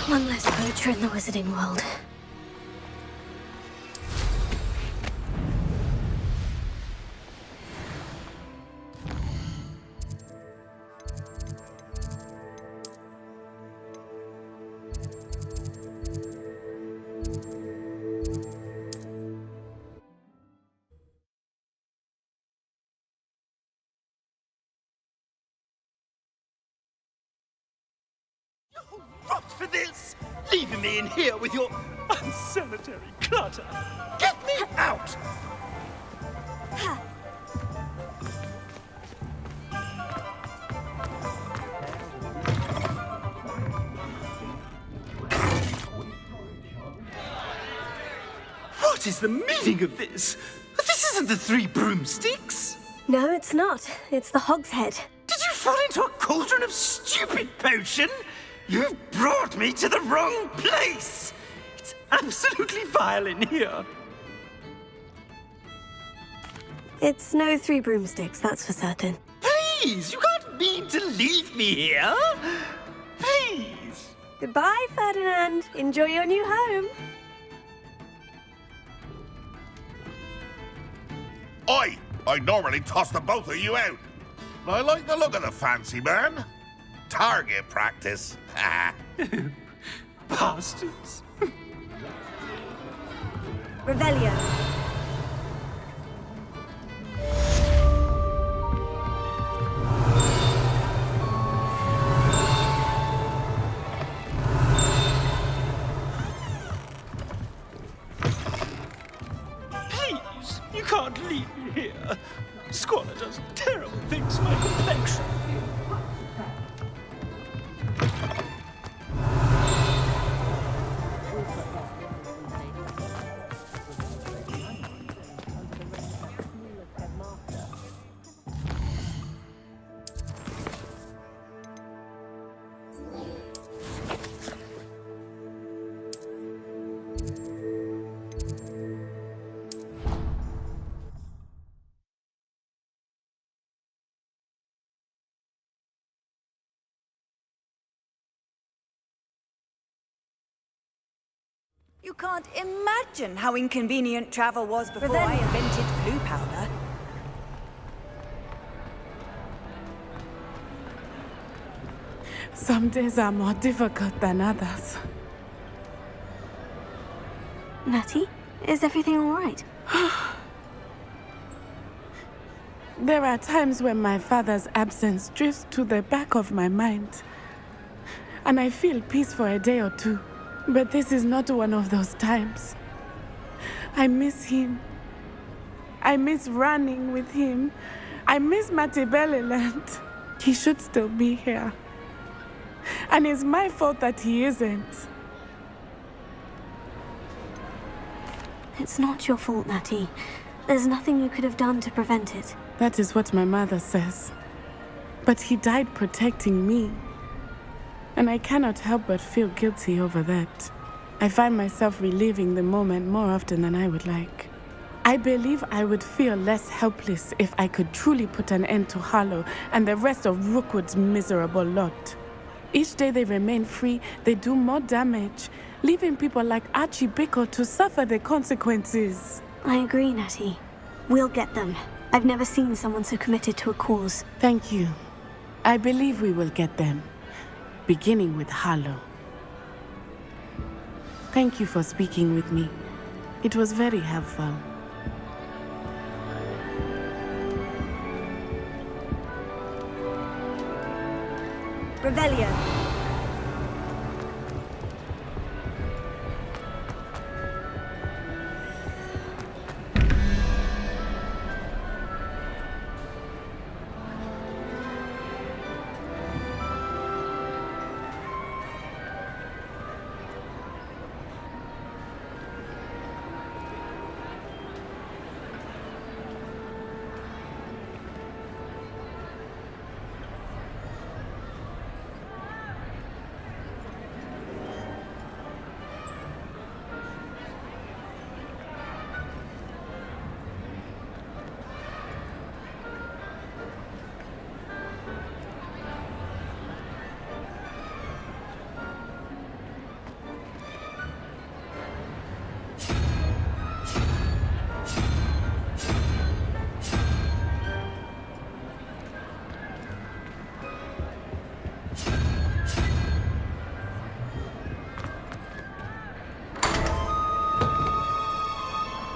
One less poacher in the wizarding world. Rot for this! Leaving me in here with your unsanitary clutter! Get me out! What is the meaning of this? This isn't the Three Broomsticks! No, it's not. It's the Hog's Head. Did you fall into a cauldron of stupid potion? You've brought me to the wrong place! It's absolutely vile in here. It's no 3 broomsticks, that's for certain. Please, you can't mean to leave me here. Please. Goodbye, Ferdinand. Enjoy your new home. I'd normally toss the both of you out. But I like the look of the fancy man. Target practice. Bastards. Revelio. Please, you can't leave me here. Squalor does terrible things to my complexion. You can't imagine how inconvenient travel was before I invented blue powder. Some days are more difficult than others. Natty, is everything all right? There are times when my father's absence drifts to the back of my mind, and I feel peace for a day or two. But this is not one of those times. I miss him. I miss running with him. I miss Matibeleland. He should still be here. And it's my fault that he isn't. It's not your fault, Natty. There's nothing you could have done to prevent it. That is what my mother says. But he died protecting me. And I cannot help but feel guilty over that. I find myself reliving the moment more often than I would like. I believe I would feel less helpless if I could truly put an end to Harlow and the rest of Rookwood's miserable lot. Each day they remain free, they do more damage, leaving people like Archie Bickle to suffer the consequences. I agree, Natty. We'll get them. I've never seen someone so committed to a cause. Thank you. I believe we will get them. Beginning with Harlow. Thank you for speaking with me. It was very helpful. Revelio.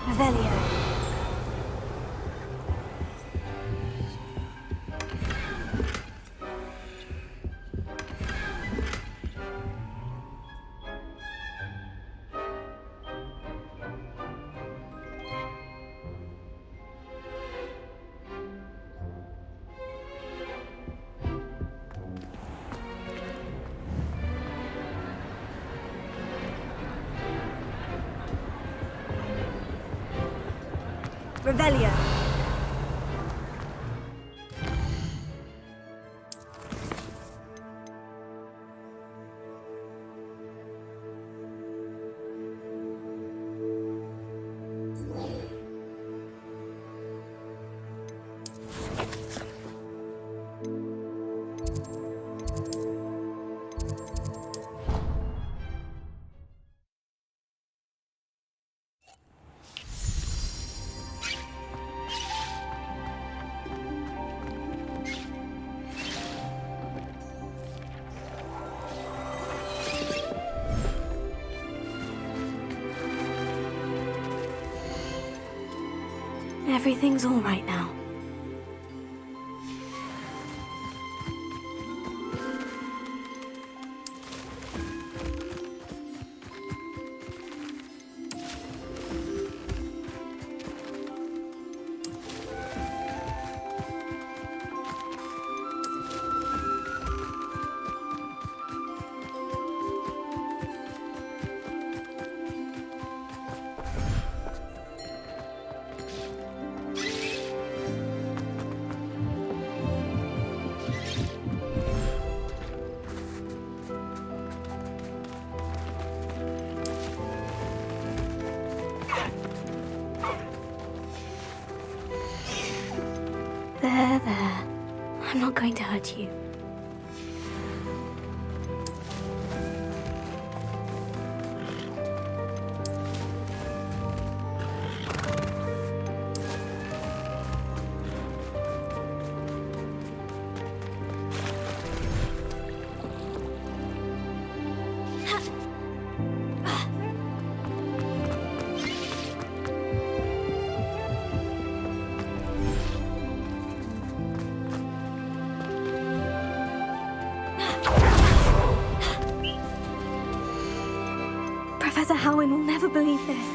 Revelio. Revelio. everything's all right now. There. I'm not going to hurt you. Professor Howin will never believe this.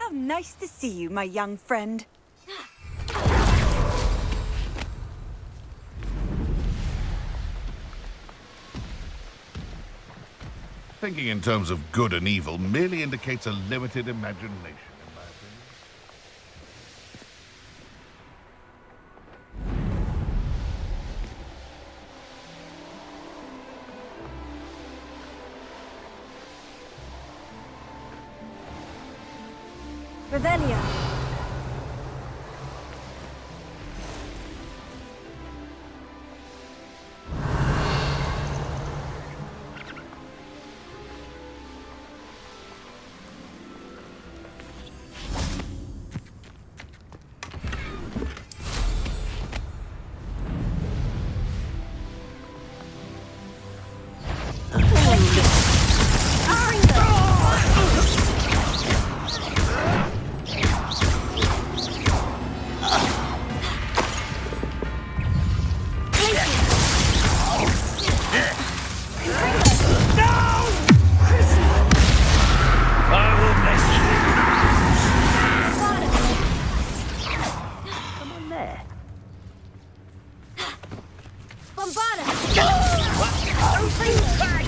How nice to see you, my young friend. Thinking in terms of good and evil merely indicates a limited imagination, in my opinion. Revelio.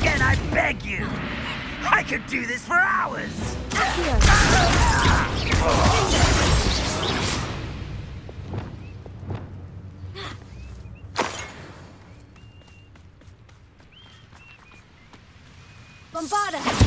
Again, I beg you! I could do this for hours! Bombarda!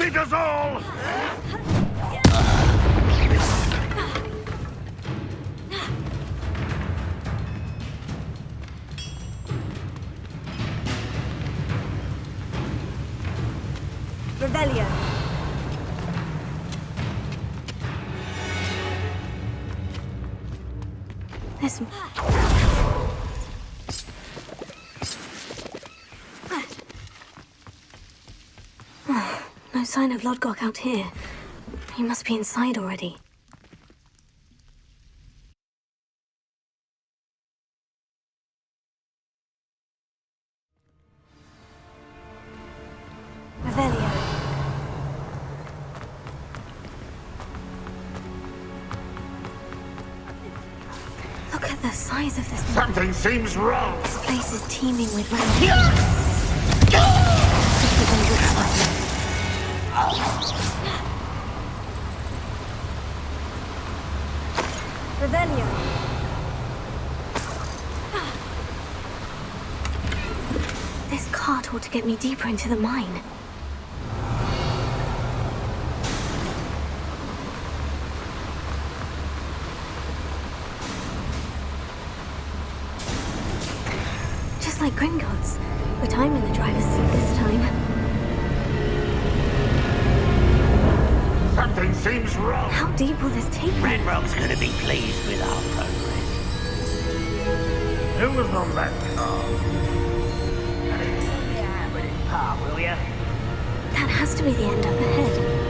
defeat us all! Revelio. There's... No sign of Lodgok out here. He must be inside already. Revelio. Look at the size of this... Something seems wrong! This place is teeming with rain. Revelio. This cart ought to get me deeper into the mine. Just like Gringotts, but I'm in the driver's seat this time. Something seems wrong. How deep will this take me? Ranrock's gonna be pleased with our progress. Who was on that car? Yeah, but it's part, will ya? That has to be the end up ahead.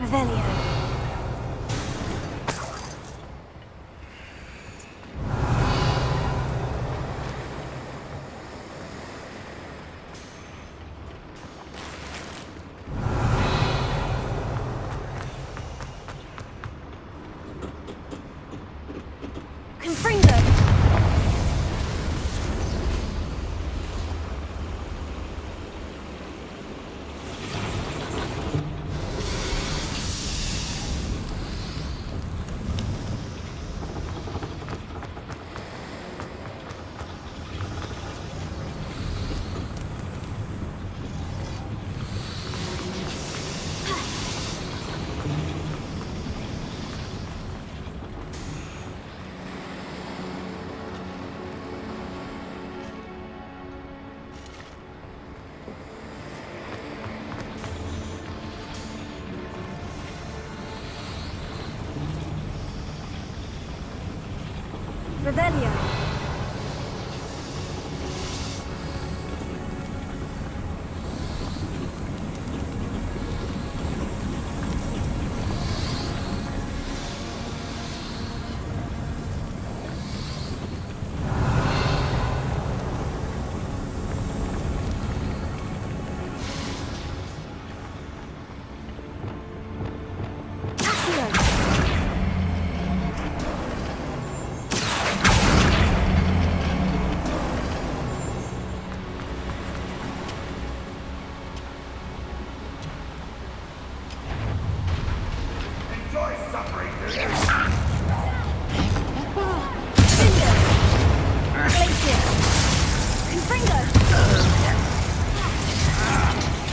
Revelio. Revelio.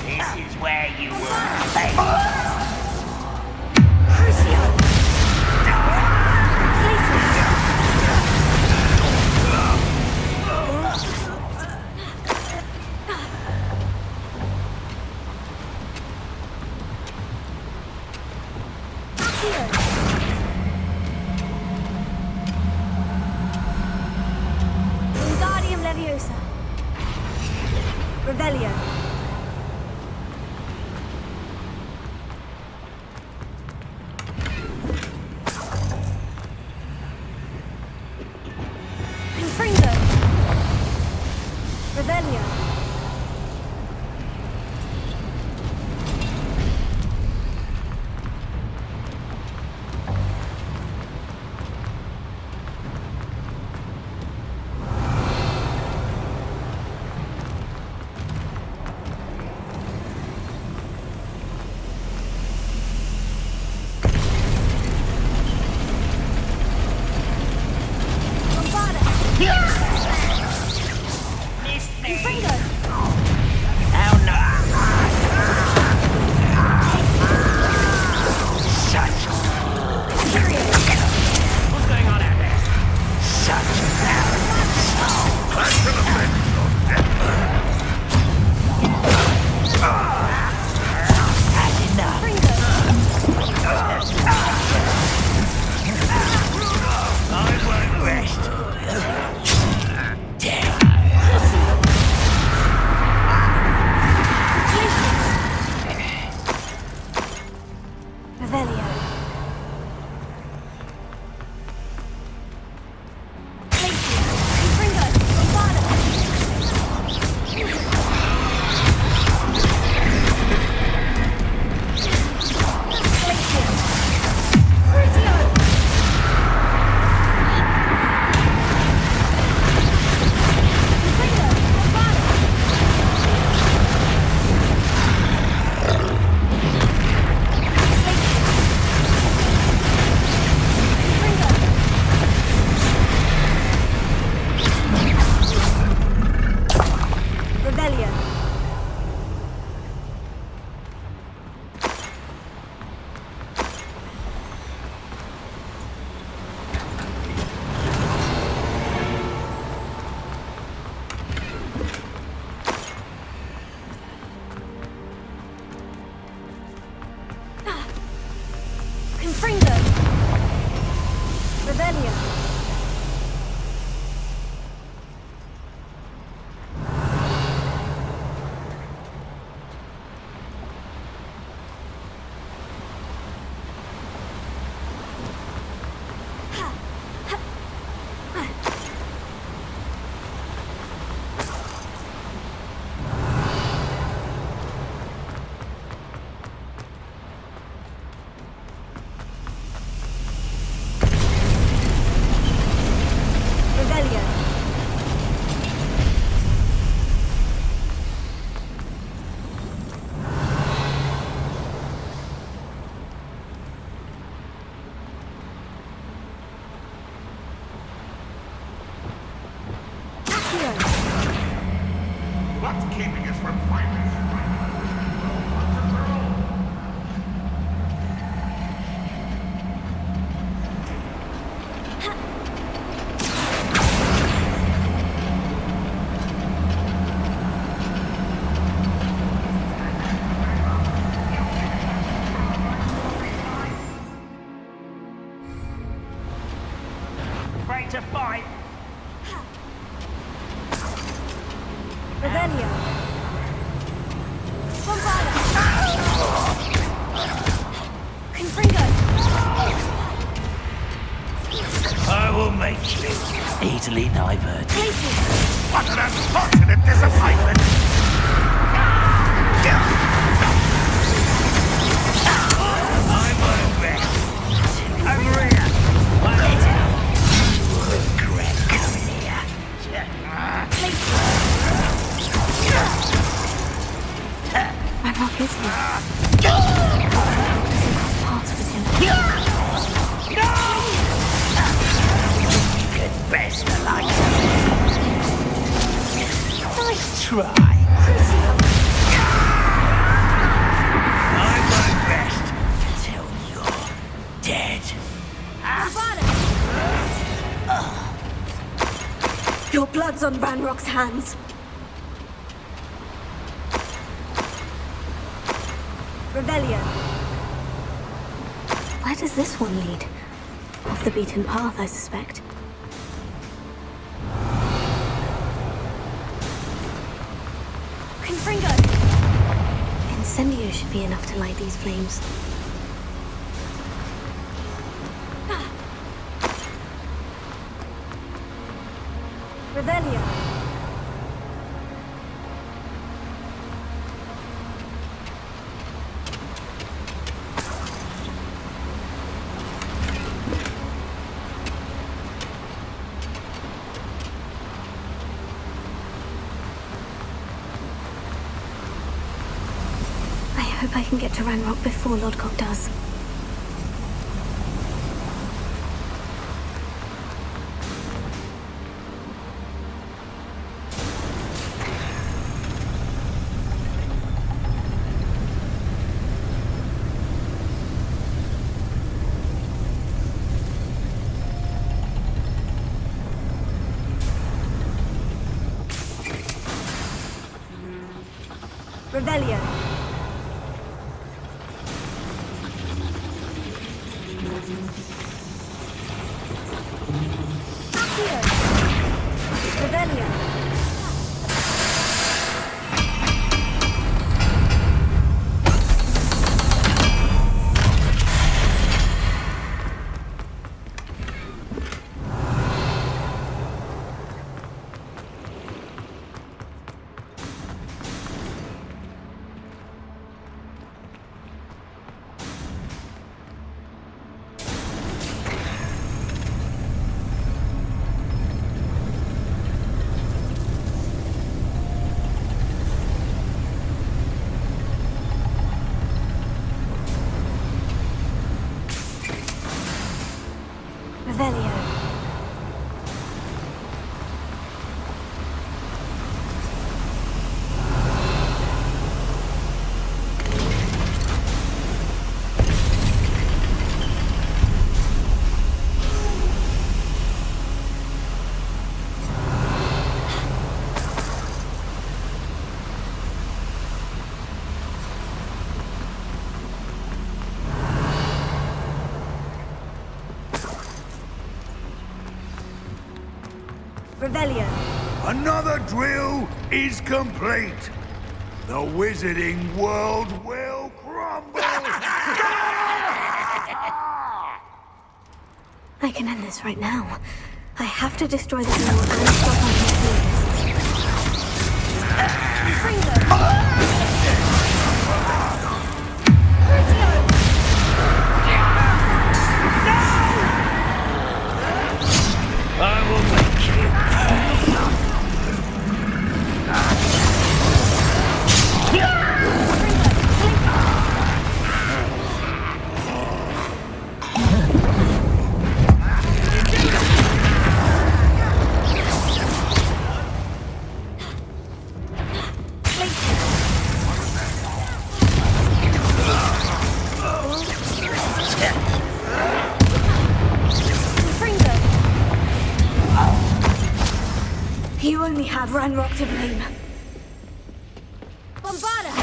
This is where you will pay. Wingardium Leviosa. Revelio. Confringo. Revelio. Missed me. Confringo. Oh no. Such. What's going on out there? Such. Back to the bench. That's enough. I won't rest. Revelio. Confringo. Revelio. What's keeping us from finally Ready to fight. Revelio. Bombarda. Confringo. I will make you easily diverted. What an unfortunate disappointment! I'm my best. Over here. One down. Regret coming here. Ranrock is here. Doesn't cross paths with him. Good best the likes of it. Nice try. I'm my best till you're dead. Your blood's on Ranrock's hands. Revelio. Where does this one lead? Off the beaten path, I suspect. Confringo. Incendio should be enough to light these flames. Revelio. I hope I can get to Ranrock before Lodcock does. Revelio. Revelio. Revelio. Revelio. Another drill is complete. The wizarding world will crumble. I can end this right now. I have to destroy the wall and stop on his I will make you You only have Ranrock to blame. Bombarda.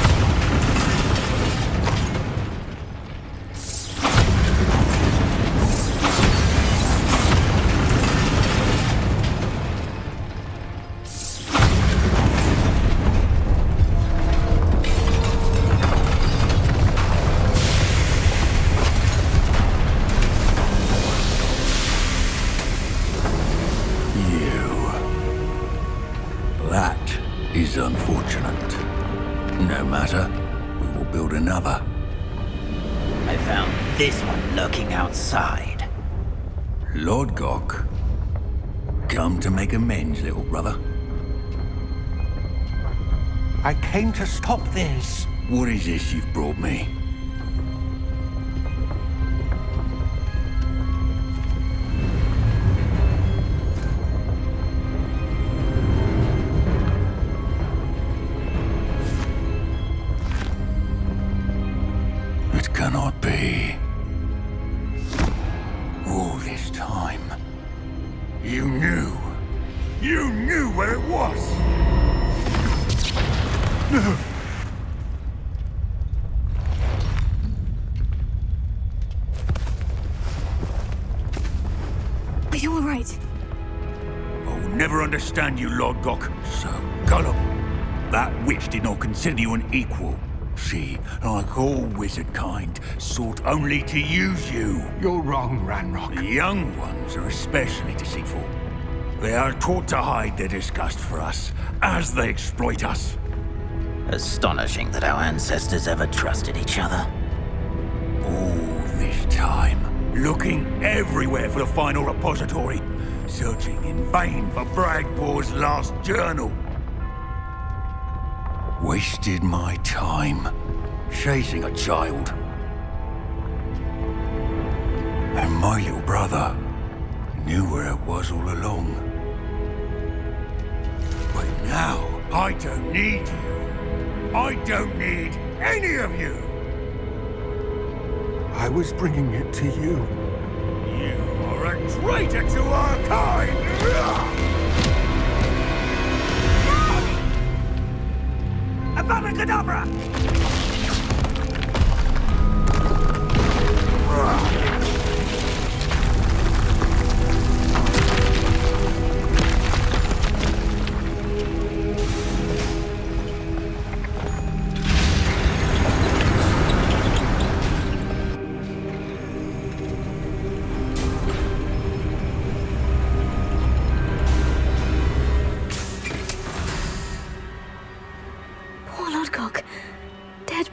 is unfortunate. No matter, we will build another. I found this one lurking outside. Lord Gok, come to make amends, little brother. I came to stop this. What is this you've brought me? It cannot be. All this time, you knew. You knew where it was. No. Are you all right? I will never understand you, Lord Gok. So gullible. That witch did not consider you an equal. She, like all wizard kind, sought only to use you. You're wrong, Ranrock. The young ones are especially deceitful. They are taught to hide their disgust for us, as they exploit us. Astonishing that our ancestors ever trusted each other. All this time, looking everywhere for the final repository, searching in vain for Bragbor's last journal. Wasted my time, chasing a child. And my little brother knew where it was all along. But now, I don't need you. I don't need any of you. I was bringing it to you. You are a traitor to our kind! Abracadabra!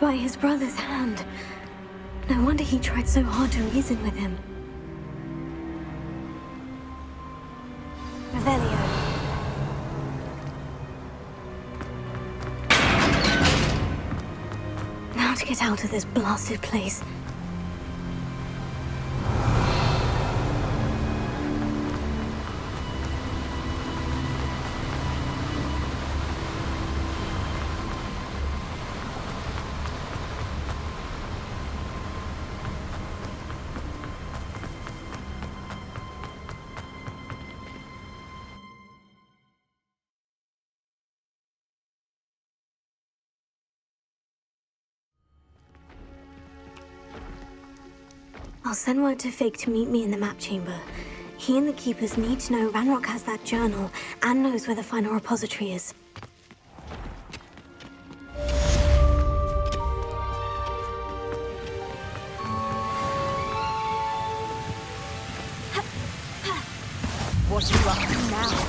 By his brother's hand. No wonder he tried so hard to reason with him. Revelio. Now to get out of this blasted place. I'll send word to Fig to meet me in the map chamber. He and the Keepers need to know Ranrock has that journal and knows where the final repository is. What are you up to now?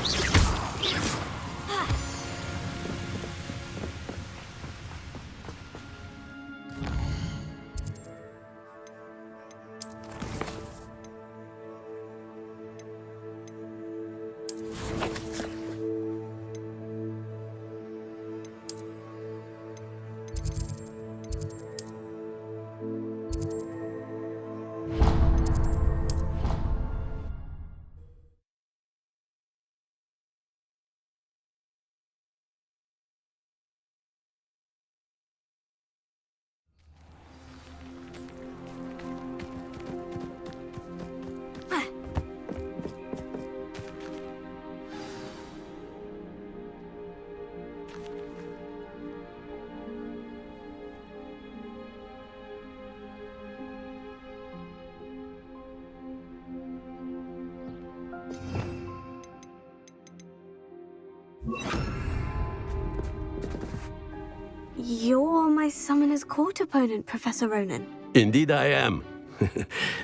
You're my Summoner's Court opponent, Professor Ronan. Indeed I am.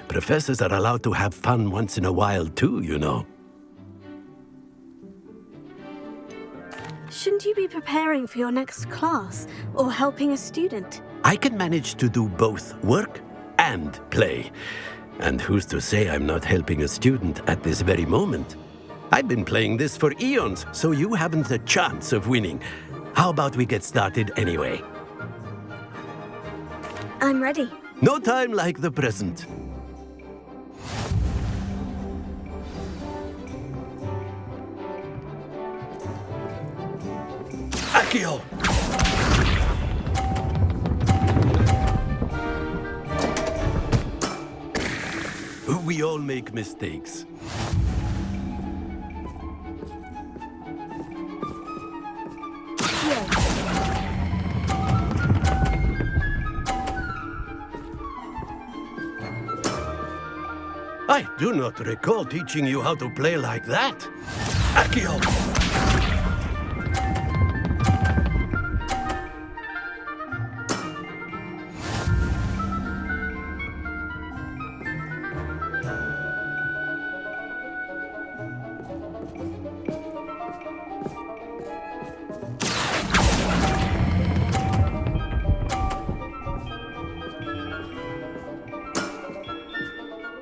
Professors are allowed to have fun once in a while too, you know. Shouldn't you be preparing for your next class or helping a student? I can manage to do both work and play. And who's to say I'm not helping a student at this very moment? I've been playing this for eons, so you haven't a chance of winning. How about we get started anyway? I'm ready. No time like the present. Accio! We all make mistakes. I do not recall teaching you how to play like that. Accio!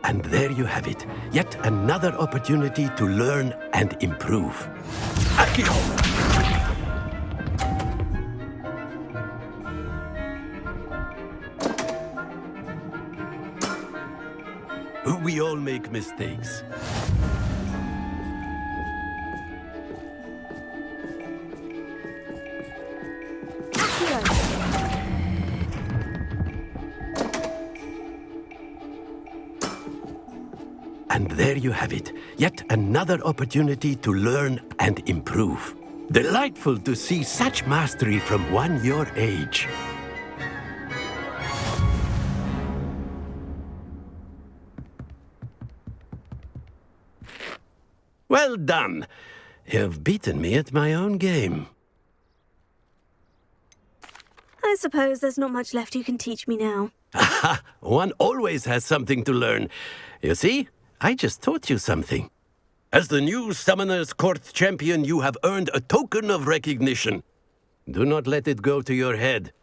And there you have it. Yet another opportunity to learn and improve. Accio! We all make mistakes. And there you have it. Yet another opportunity to learn and improve. Delightful to see such mastery from one your age. Well done. You've beaten me at my own game. I suppose there's not much left you can teach me now. Aha! One always has something to learn. You see, I just taught you something. As the new Summoner's Court champion, you have earned a token of recognition. Do not let it go to your head.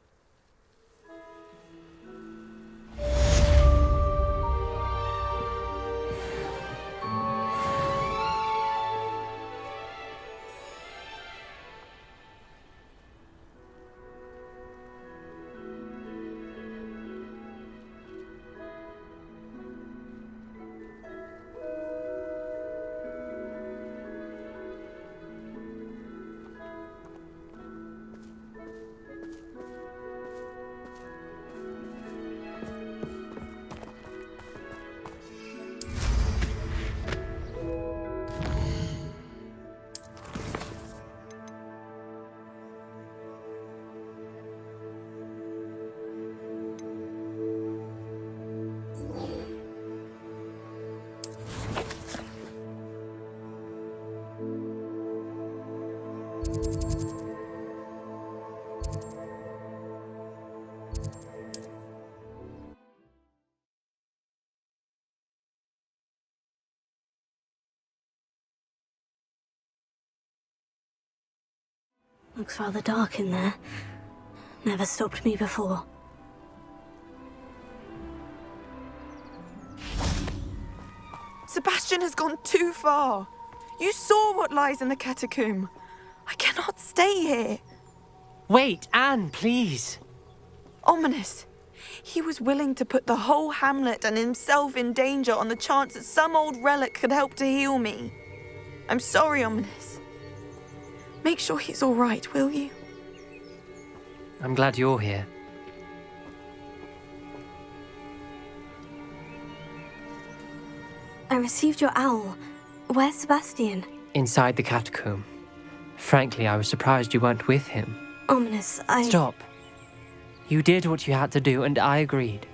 Looks rather dark in there. Never stopped me before. Sebastian has gone too far. You saw what lies in the catacomb. I cannot stay here. Wait, Anne, please. Ominous. He was willing to put the whole hamlet and himself in danger on the chance that some old relic could help to heal me. I'm sorry, Ominous. Make sure he's all right, will you? I'm glad you're here. I received your owl. Where's Sebastian? Inside the catacomb. Frankly, I was surprised you weren't with him. Ominous, Stop. You did what you had to do, and I agreed.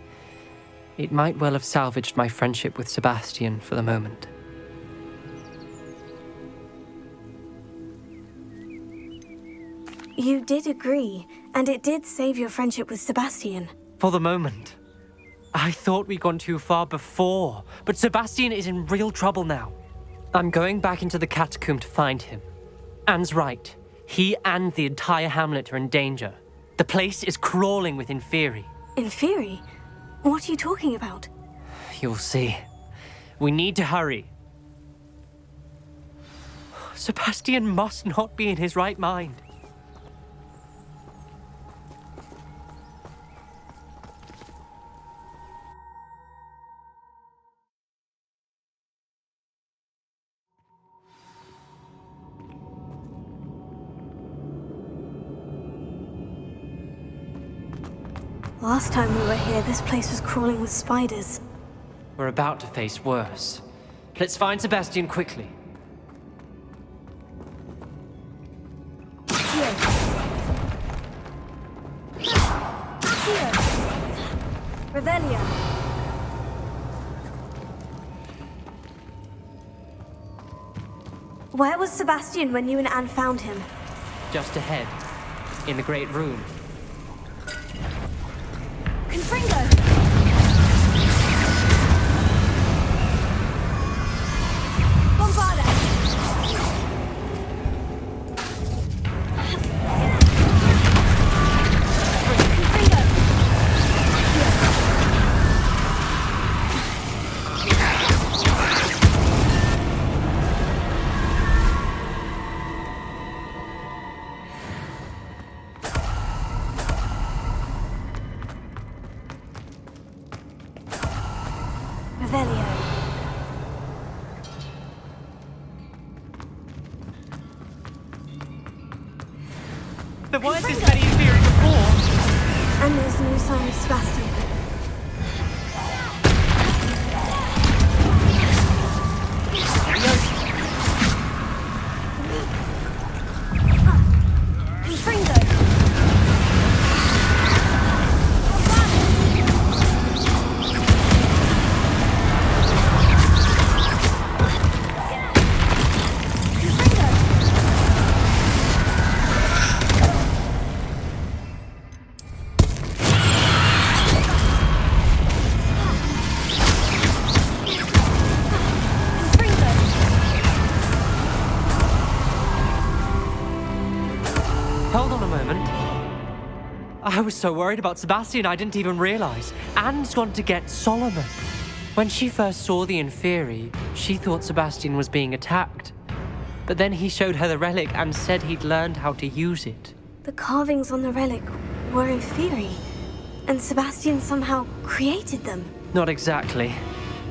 It might well have salvaged my friendship with Sebastian for the moment. You did agree, and it did save your friendship with Sebastian. For the moment. I thought we'd gone too far before, but Sebastian is in real trouble now. I'm going back into the catacomb to find him. Anne's right. He and the entire hamlet are in danger. The place is crawling with Inferi. Inferi? What are you talking about? You'll see. We need to hurry. Sebastian must not be in his right mind. Last time we were here, this place was crawling with spiders. We're about to face worse. Let's find Sebastian quickly. Here. Here. Revelia. Where was Sebastian when you and Anne found him? Just ahead, in the great room. Confringo! Bombarda! There weren't this many Inferi before! And there's no sign of Sebastian. Hold on a moment. I was so worried about Sebastian I didn't even realize. Anne's gone to get Solomon. When she first saw the Inferi, she thought Sebastian was being attacked. But then he showed her the relic and said he'd learned how to use it. The carvings on the relic were Inferi, and Sebastian somehow created them. Not exactly.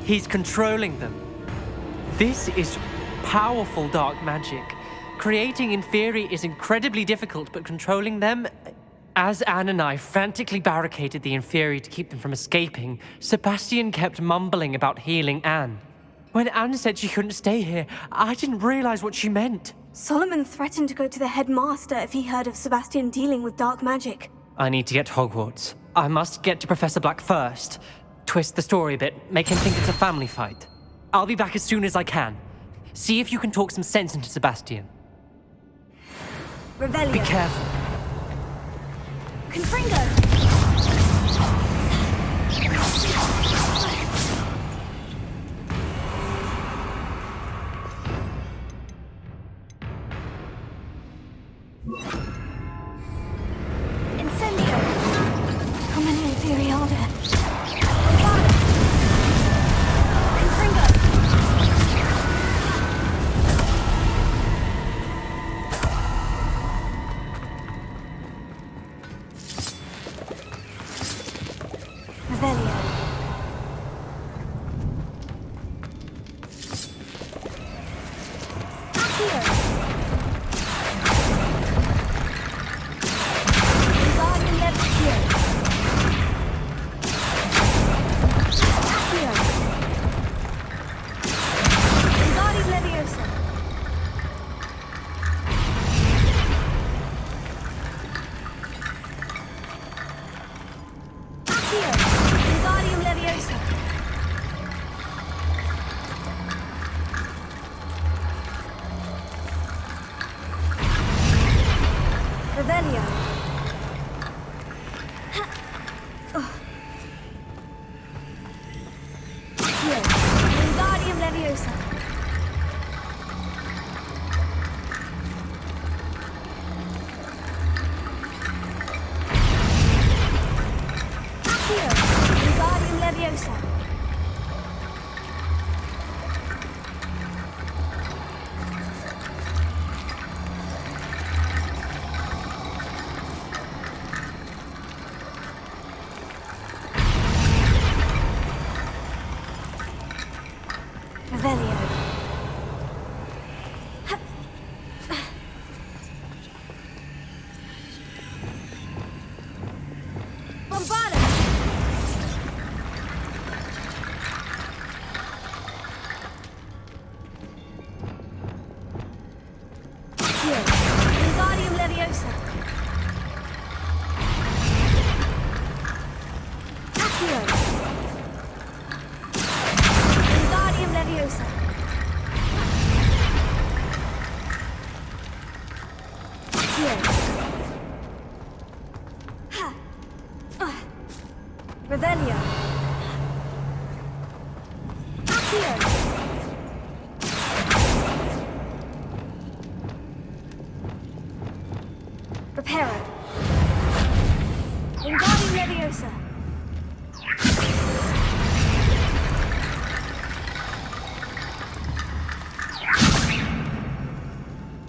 He's controlling them. This is powerful dark magic. Creating Inferi is incredibly difficult, but controlling them... As Anne and I frantically barricaded the Inferi to keep them from escaping, Sebastian kept mumbling about healing Anne. When Anne said she couldn't stay here, I didn't realize what she meant. Solomon threatened to go to the headmaster if he heard of Sebastian dealing with dark magic. I need to get to Hogwarts. I must get to Professor Black first. Twist the story a bit, make him think it's a family fight. I'll be back as soon as I can. See if you can talk some sense into Sebastian. Revelia. Be careful. Confringo! Incendio! Come in, Inferiorda. Confringo! Revelia. Here. Guardian left here. Here. Guardian Leviosa. Here. Guardian Leviosa. Revelio. Here. Wingardium Leviosa. Accio. Wingardium Leviosa. Accio. Wingardium Leviosa. Accio. Revelio. Accio. Reparo. Wingardium Leviosa.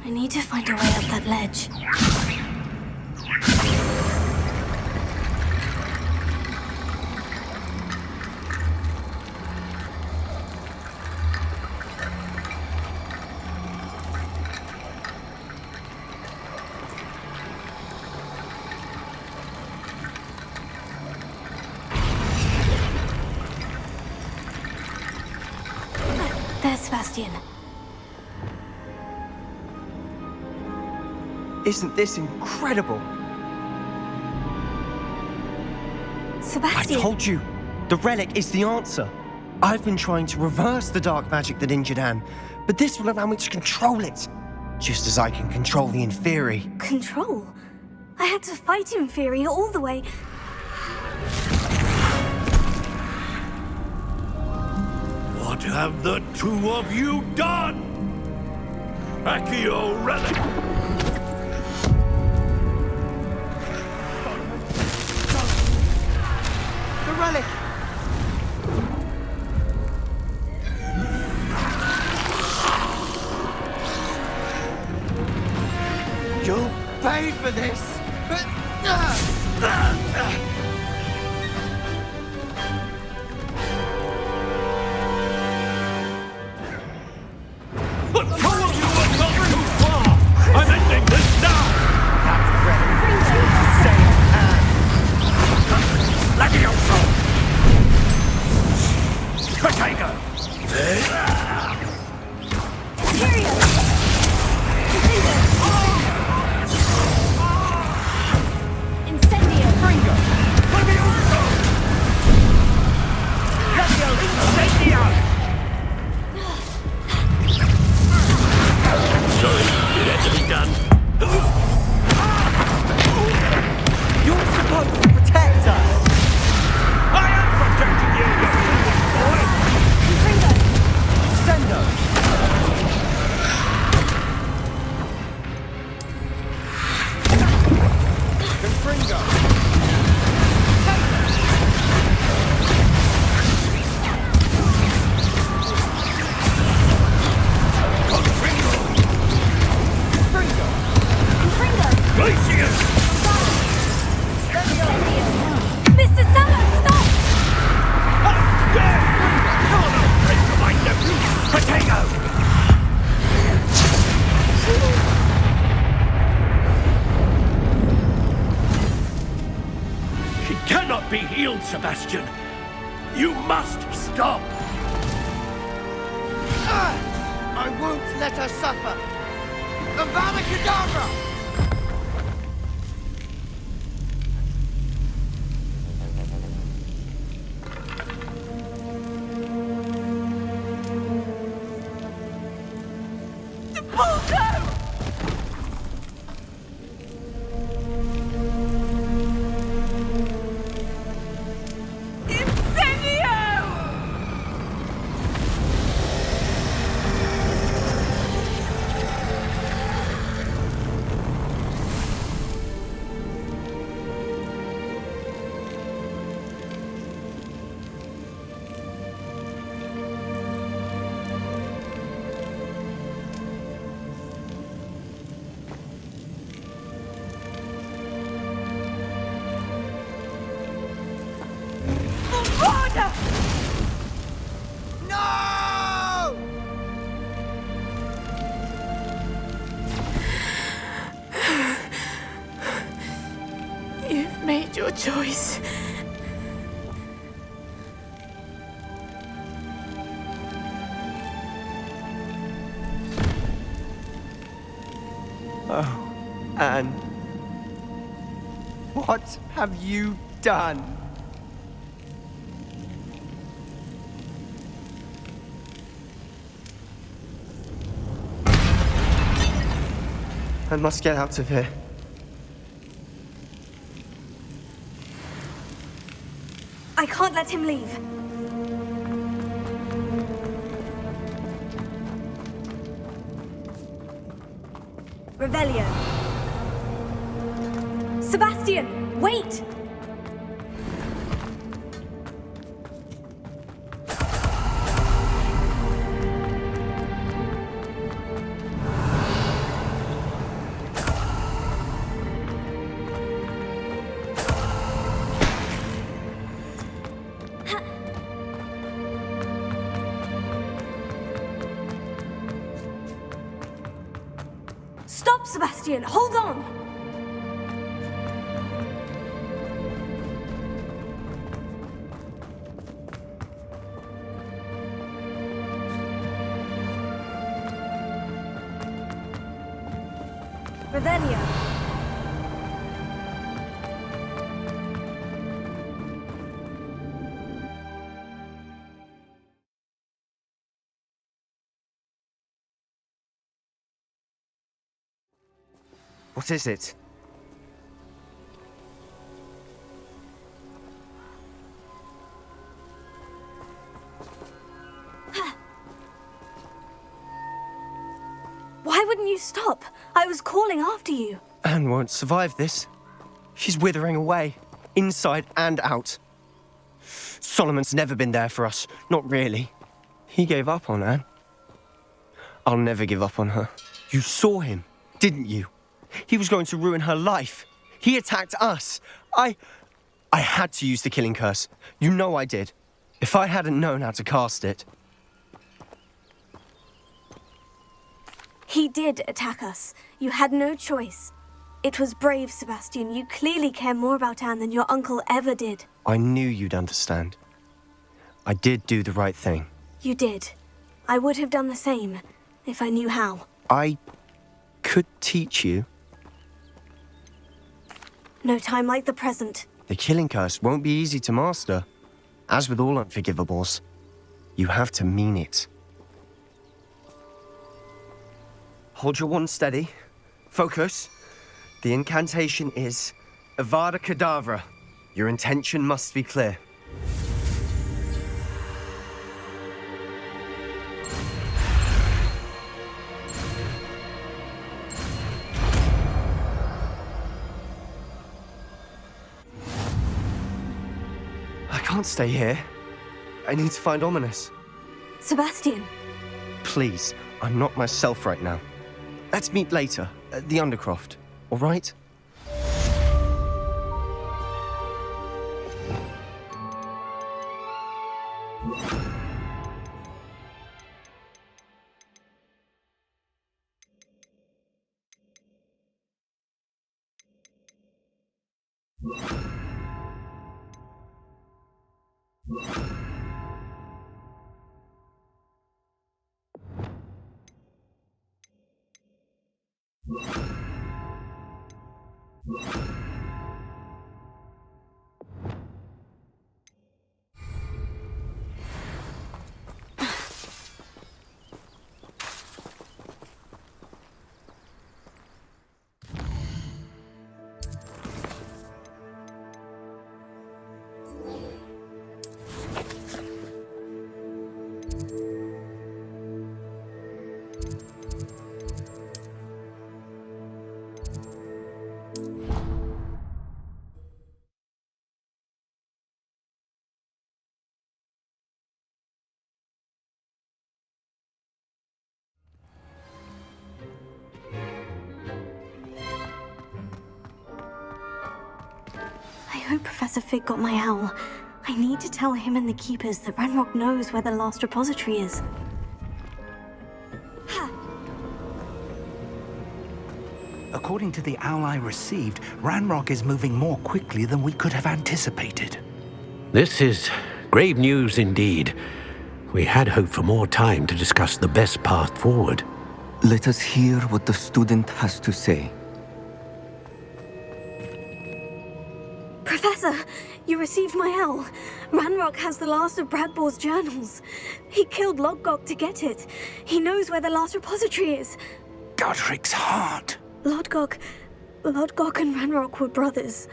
I need to find a way up that ledge. There's Sebastian. Isn't this incredible? Sebastian! I told you, the relic is the answer. I've been trying to reverse the dark magic that injured Anne, but this will allow me to control it, just as I can control the Inferi. Control? I had to fight Inferi all the way. What have the two of you done? Accio relic! The relic! You'll pay for this! The two of you have gone too far! I'm ending this now! That's very easy to say, Anne. Levioso! Potato! Incendio. Fringo! Levioso! Levio Incendio! Sorry, it had to be done. You're supposed to protect us! I am protecting you, you little boy! Sendo! Confringo! Glacius! Mr. Summer, stop! How dare you! You're no friend to my nephew, Potato! She cannot be healed, Sebastian. You must stop. I won't let her suffer! Avada Kedavra! No! You've made your choice. Oh, Anne. What have you done? I must get out of here. I can't let him leave. Revelio. Sebastian, wait! Stop, Sebastian! Hold on! Revelio. What is it? Why wouldn't you stop? I was calling after you. Anne won't survive this. She's withering away, inside and out. Solomon's never been there for us, not really. He gave up on Anne. I'll never give up on her. You saw him, didn't you? He was going to ruin her life. He attacked us. I had to use the killing curse. You know I did. If I hadn't known how to cast it. He did attack us. You had no choice. It was brave, Sebastian. You clearly care more about Anne than your uncle ever did. I knew you'd understand. I did do the right thing. You did. I would have done the same, if I knew how. I could teach you. No time like the present. The killing curse won't be easy to master. As with all unforgivables, you have to mean it. Hold your wand steady. Focus. The incantation is Avada Kedavra. Your intention must be clear. I can't stay here. I need to find Ominous. Sebastian. Please, I'm not myself right now. Let's meet later at the Undercroft, all right? I hope Professor Fig got my owl. I need to tell him and the Keepers that Ranrock knows where the last repository is. According to the owl I received, Ranrock is moving more quickly than we could have anticipated. This is grave news indeed. We had hoped for more time to discuss the best path forward. Let us hear what the student has to say. Professor, you received my L. Ranrock has the last of Bradbor's journals. He killed Lodgok to get it. He knows where the last repository is. Godric's heart. Lodgok and Ranrock were brothers.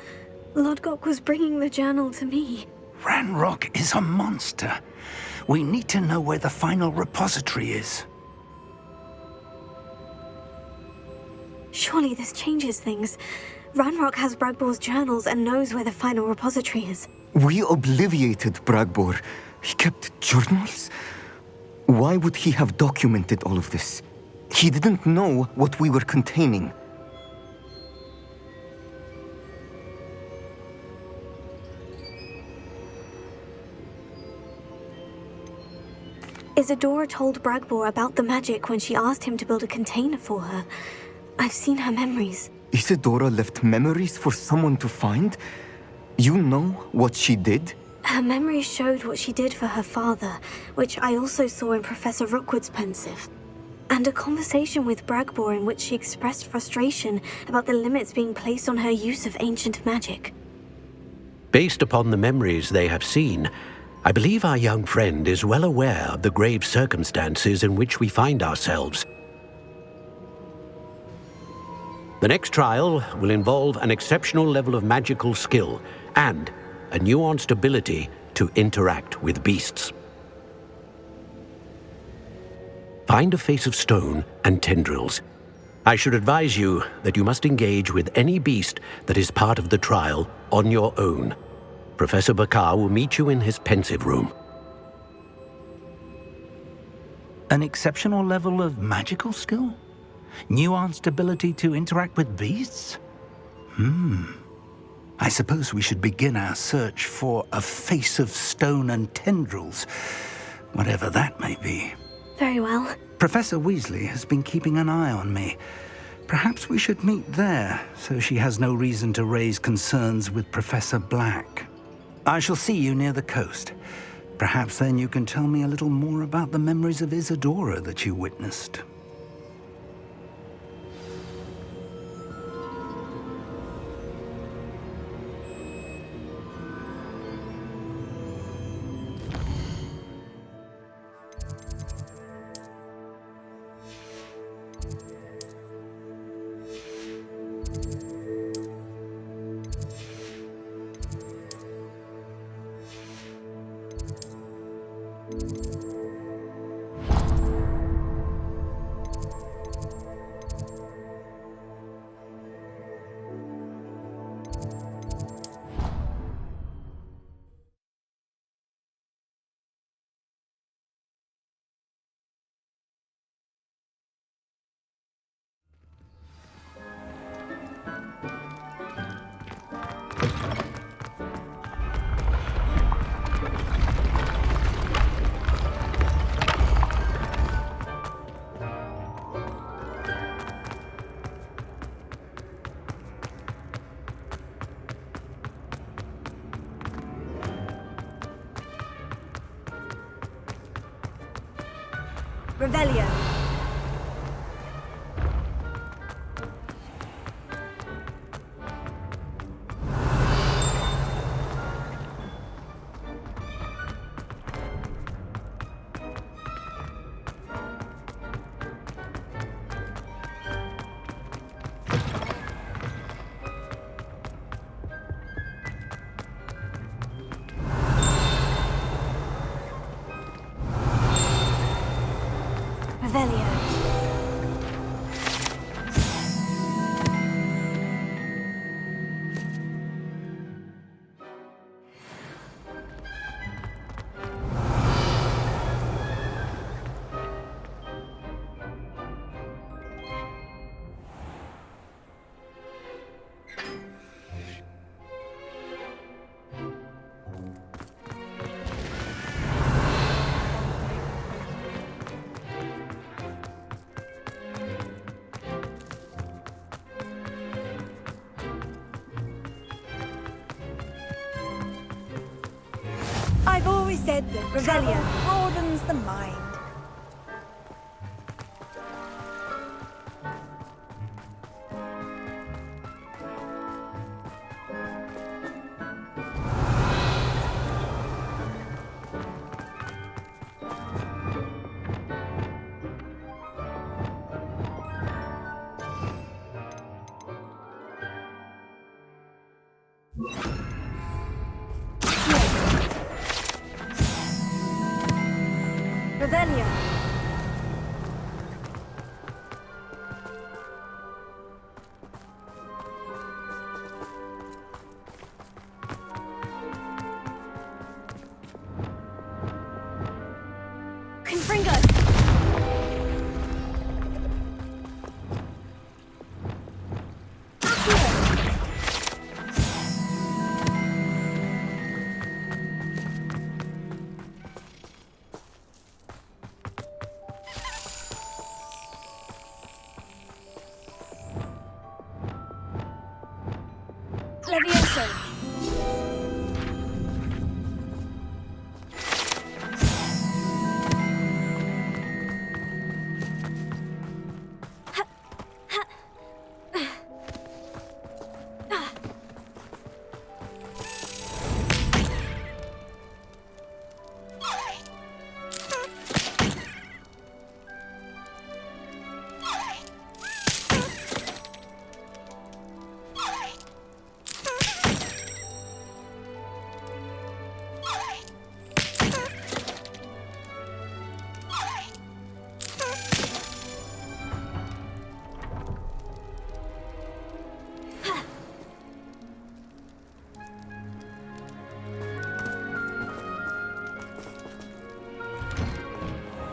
Lodgok was bringing the journal to me. Ranrock is a monster. We need to know where the final repository is. Surely this changes things. Ranrock has Bradbor's journals and knows where the final repository is. We obliviated Bradbor. He kept journals? Why would he have documented all of this? He didn't know what we were containing. Isadora told Bradbor about the magic when she asked him to build a container for her. I've seen her memories. Isadora left memories for someone to find? You know what she did? Her memories showed what she did for her father, which I also saw in Professor Rookwood's pensive. And a conversation with Bradbor in which she expressed frustration about the limits being placed on her use of ancient magic. Based upon the memories they have seen, I believe our young friend is well aware of the grave circumstances in which we find ourselves. The next trial will involve an exceptional level of magical skill and a nuanced ability to interact with beasts. Find a face of stone and tendrils. I should advise you that you must engage with any beast that is part of the trial on your own. Professor Bakar will meet you in his pensive room. An exceptional level of magical skill? Nuanced ability to interact with beasts? I suppose we should begin our search for a face of stone and tendrils, whatever that may be. Very well. Professor Weasley has been keeping an eye on me. Perhaps we should meet there, so she has no reason to raise concerns with Professor Black. I shall see you near the coast. Perhaps then you can tell me a little more about the memories of Isadora that you witnessed. Revelio. I've always said that travel broadens the mind. Levioso.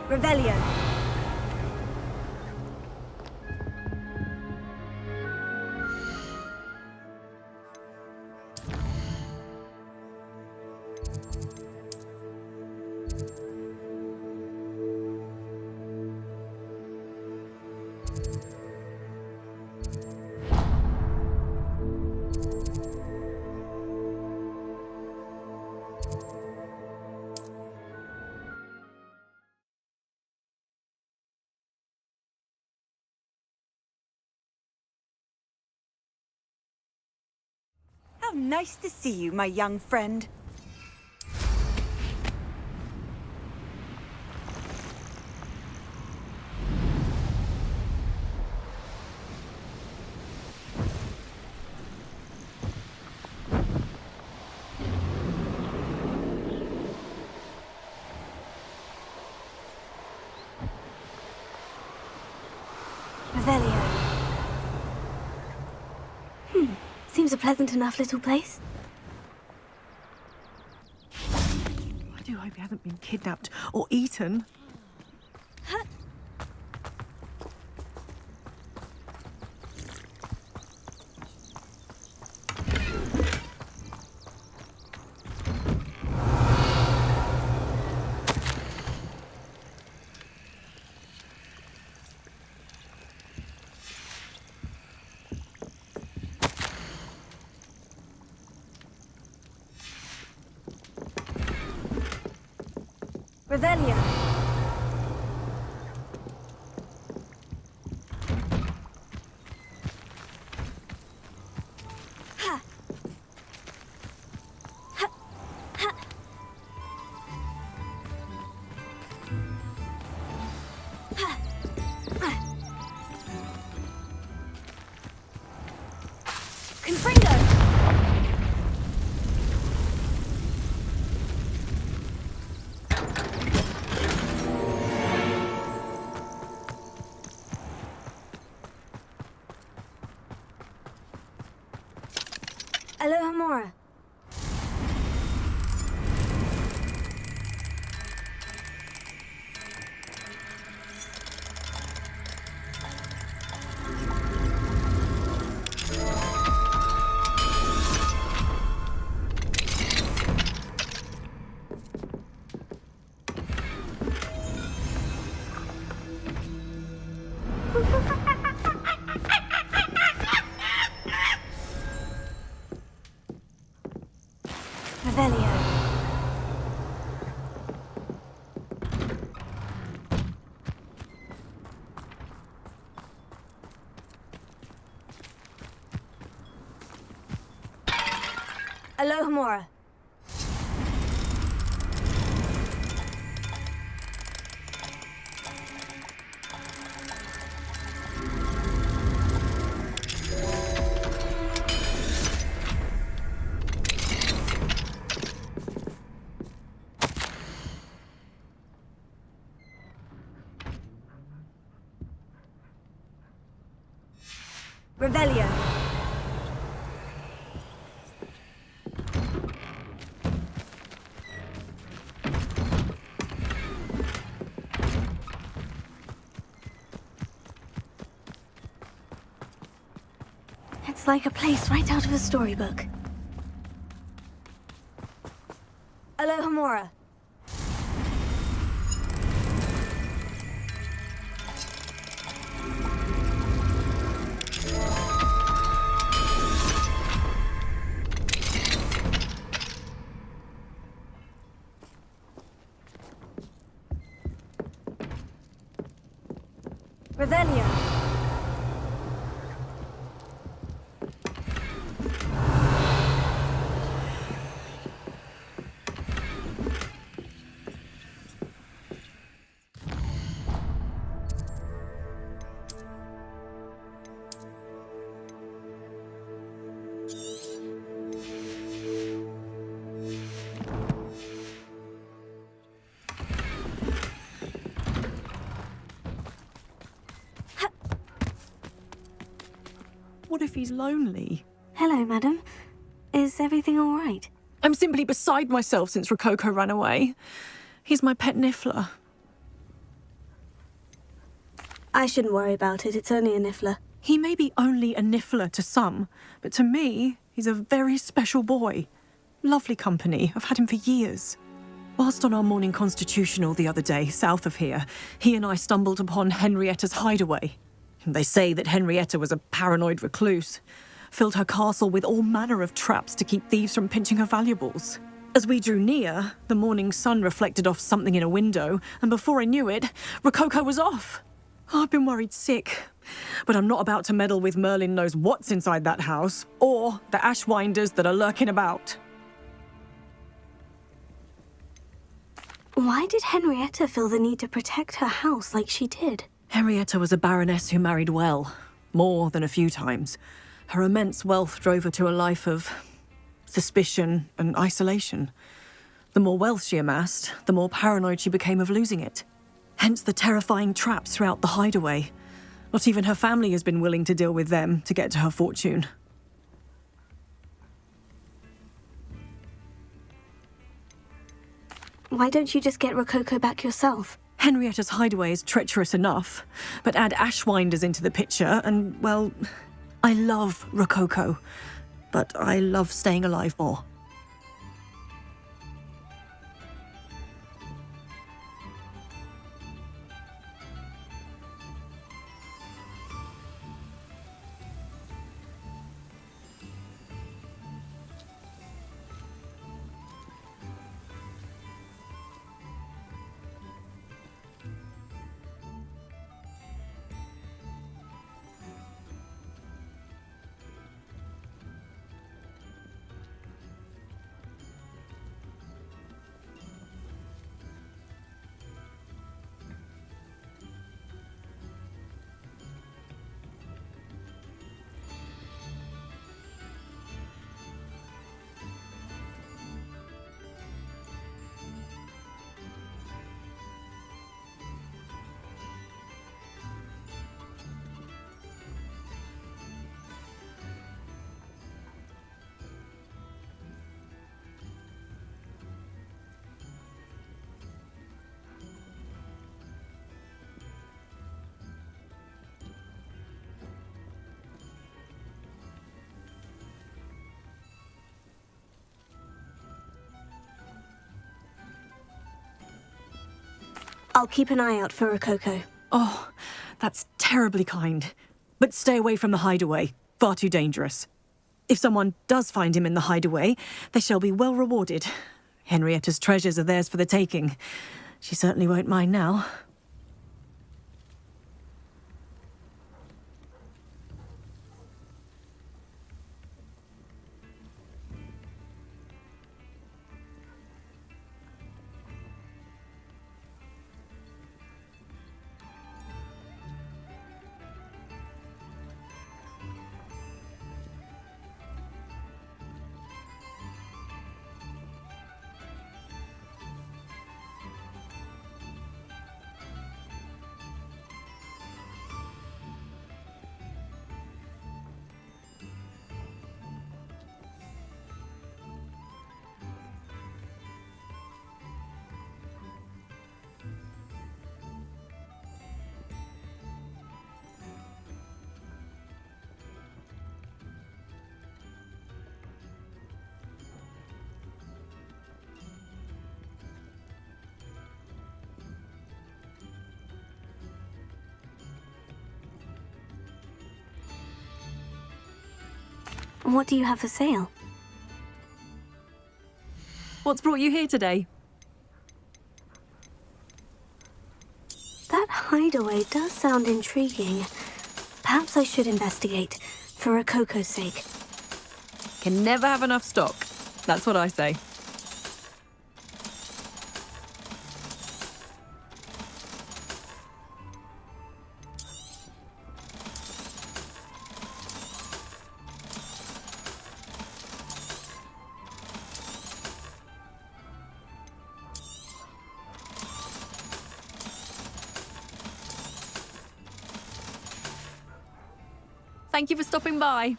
Revelio. How nice to see you, my young friend. Revelio. Seems a pleasant enough little place. I do hope he hasn't been kidnapped or eaten. Revelio. Alohomora. Revelio. Alohomora. Revelio. It's like a place right out of a storybook. Alohomora. What if he's lonely? Hello, madam. Is everything all right? I'm simply beside myself since Rococo ran away. He's my pet niffler. I shouldn't worry about it. It's only a niffler. He may be only a niffler to some, but to me, he's a very special boy. Lovely company. I've had him for years. Whilst on our morning constitutional the other day, south of here, he and I stumbled upon Henrietta's hideaway. They say that Henrietta was a paranoid recluse, filled her castle with all manner of traps to keep thieves from pinching her valuables. As we drew near, the morning sun reflected off something in a window, and before I knew it, Rococo was off. I've been worried sick, but I'm not about to meddle with Merlin knows what's inside that house, or the ashwinders that are lurking about. Why did Henrietta feel the need to protect her house like she did? Henrietta was a baroness who married well, more than a few times. Her immense wealth drove her to a life of suspicion and isolation. The more wealth she amassed, the more paranoid she became of losing it. Hence the terrifying traps throughout the hideaway. Not even her family has been willing to deal with them to get to her fortune. Why don't you just get Rococo back yourself? Henrietta's hideaway is treacherous enough, but add ashwinders into the picture and, well, I love Rococo, but I love staying alive more. I'll keep an eye out for Rococo. Oh, that's terribly kind. But stay away from the hideaway. Far too dangerous. If someone does find him in the hideaway, they shall be well rewarded. Henrietta's treasures are theirs for the taking. She certainly won't mind now. What do you have for sale? What's brought you here today? That hideaway does sound intriguing. Perhaps I should investigate, for Rococo's sake. Can never have enough stock. That's what I say. Thank you for stopping by.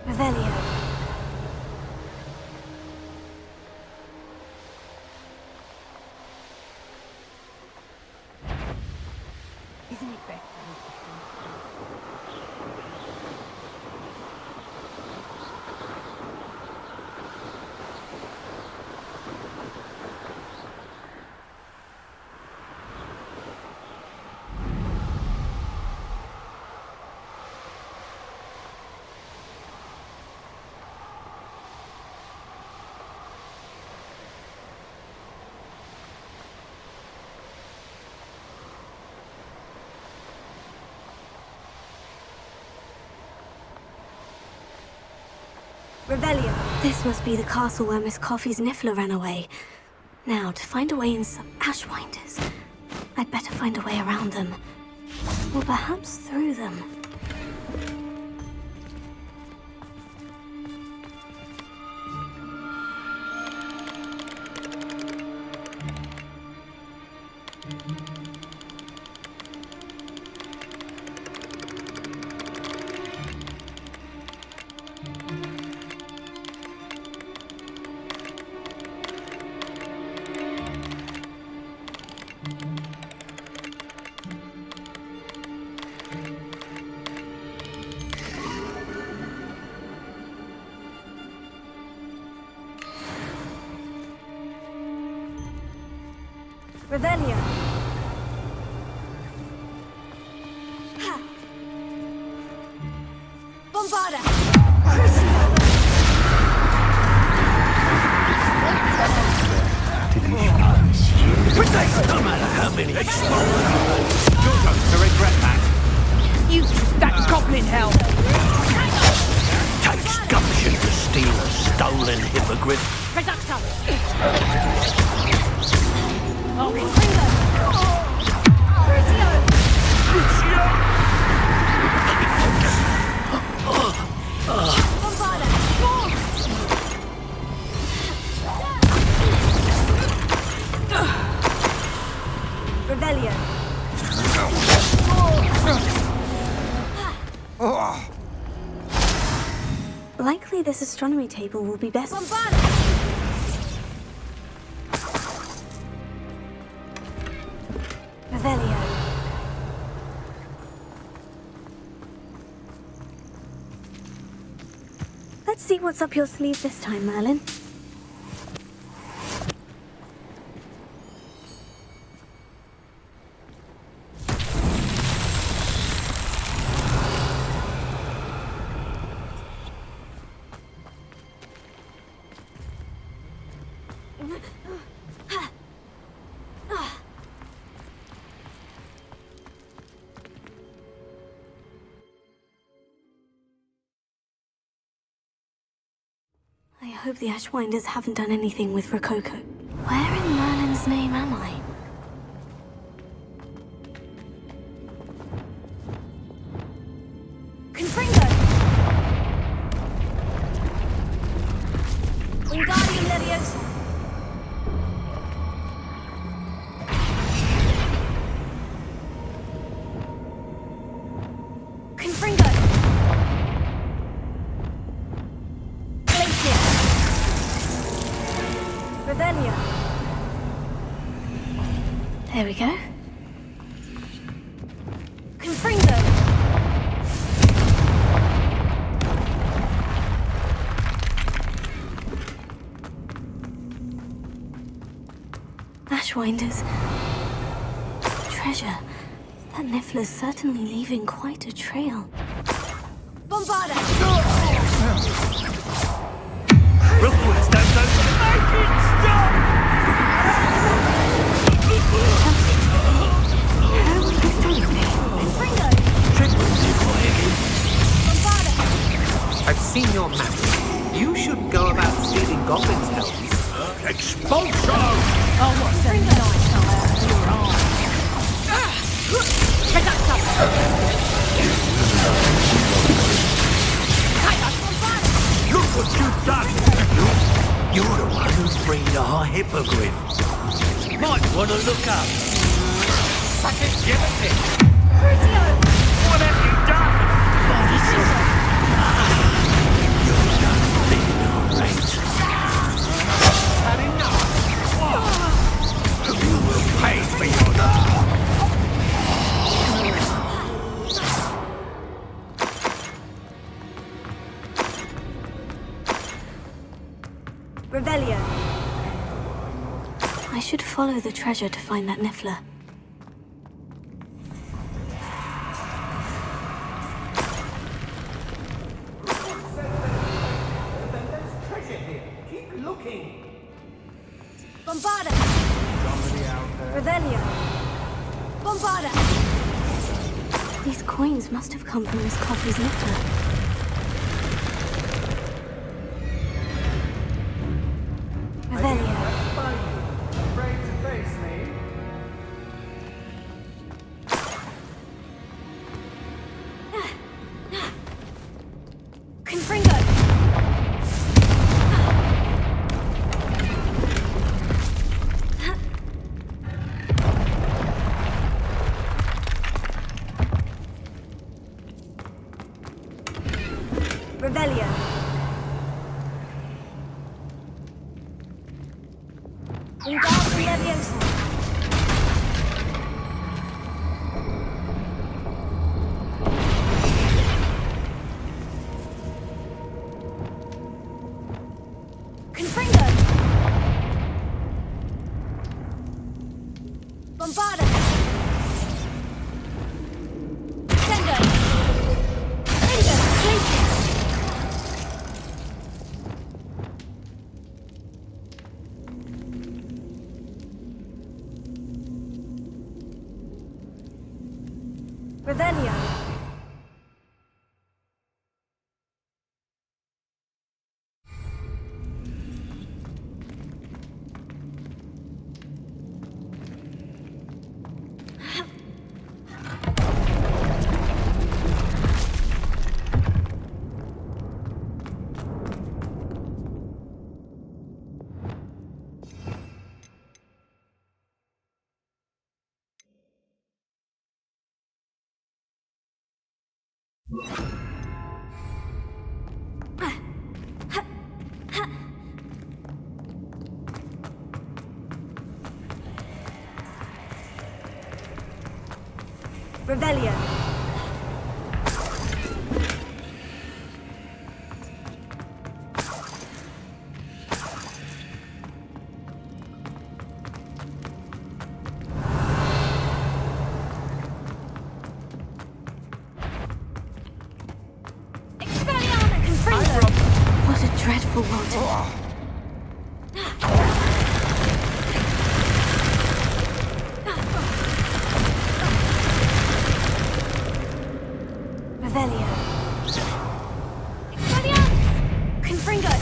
Revelio. Isn't it better? Revelio. This must be the castle where Miss Coffee's Niffler ran away. Now, to find a way in some ashwinders, I'd better find a way around them. Or perhaps through them. Revelio. Ha. Bombarda. No matter how many You're going to regret that. You, that goblin hell! takes gumption to steal a stolen hippogriff. Reducto! Revelio. Likely this astronomy table will be best. Revelio. Let's see what's up your sleeve this time, Merlin. I hope the Ashwinders haven't done anything with Rococo. Where in Merlin's name am I? Confringo! Wingardium Leviosa! Confringo! Glacier! Revelio! There we go. Confringo! Ashwinders. Treasure. That Niffler's certainly leaving quite a trail. Bombarda! Rookwards don't go for the making! Stop! I've seen your map. You shouldn't go about stealing goblins' helms. Expulsion! Oh, what's the nice fire you're on? Reducto! what you've done. You're the one who freed our hippogriff. Might want to look up. Suck it, give it. Crucio! What have you done? You've done been all right. Had enough. You will pay for your love. Revelio. I should follow the treasure to find that Niffler. Keep looking. Bombarda! Somebody out there. Revelio! Bombarda! These coins must have come from Miss Coffey's Niffler. Revelio. Afraid to face me? Confringo! Revelio! Wingardium Leviosa! Confringo! Bombarda! Sendo! Bingo! Glacius! Revelio! Revelio! Expelliarmus! Confringo! What a dreadful world. Revelio. Expelliarmus! Confringo!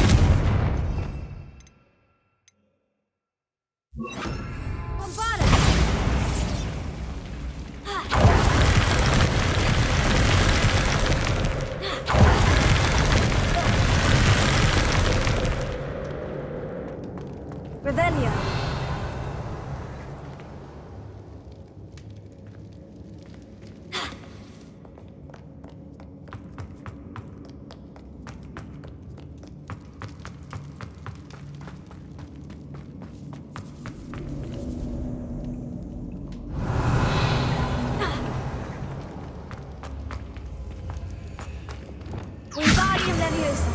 Bombarda! Revelio. Wingardium Leviosa!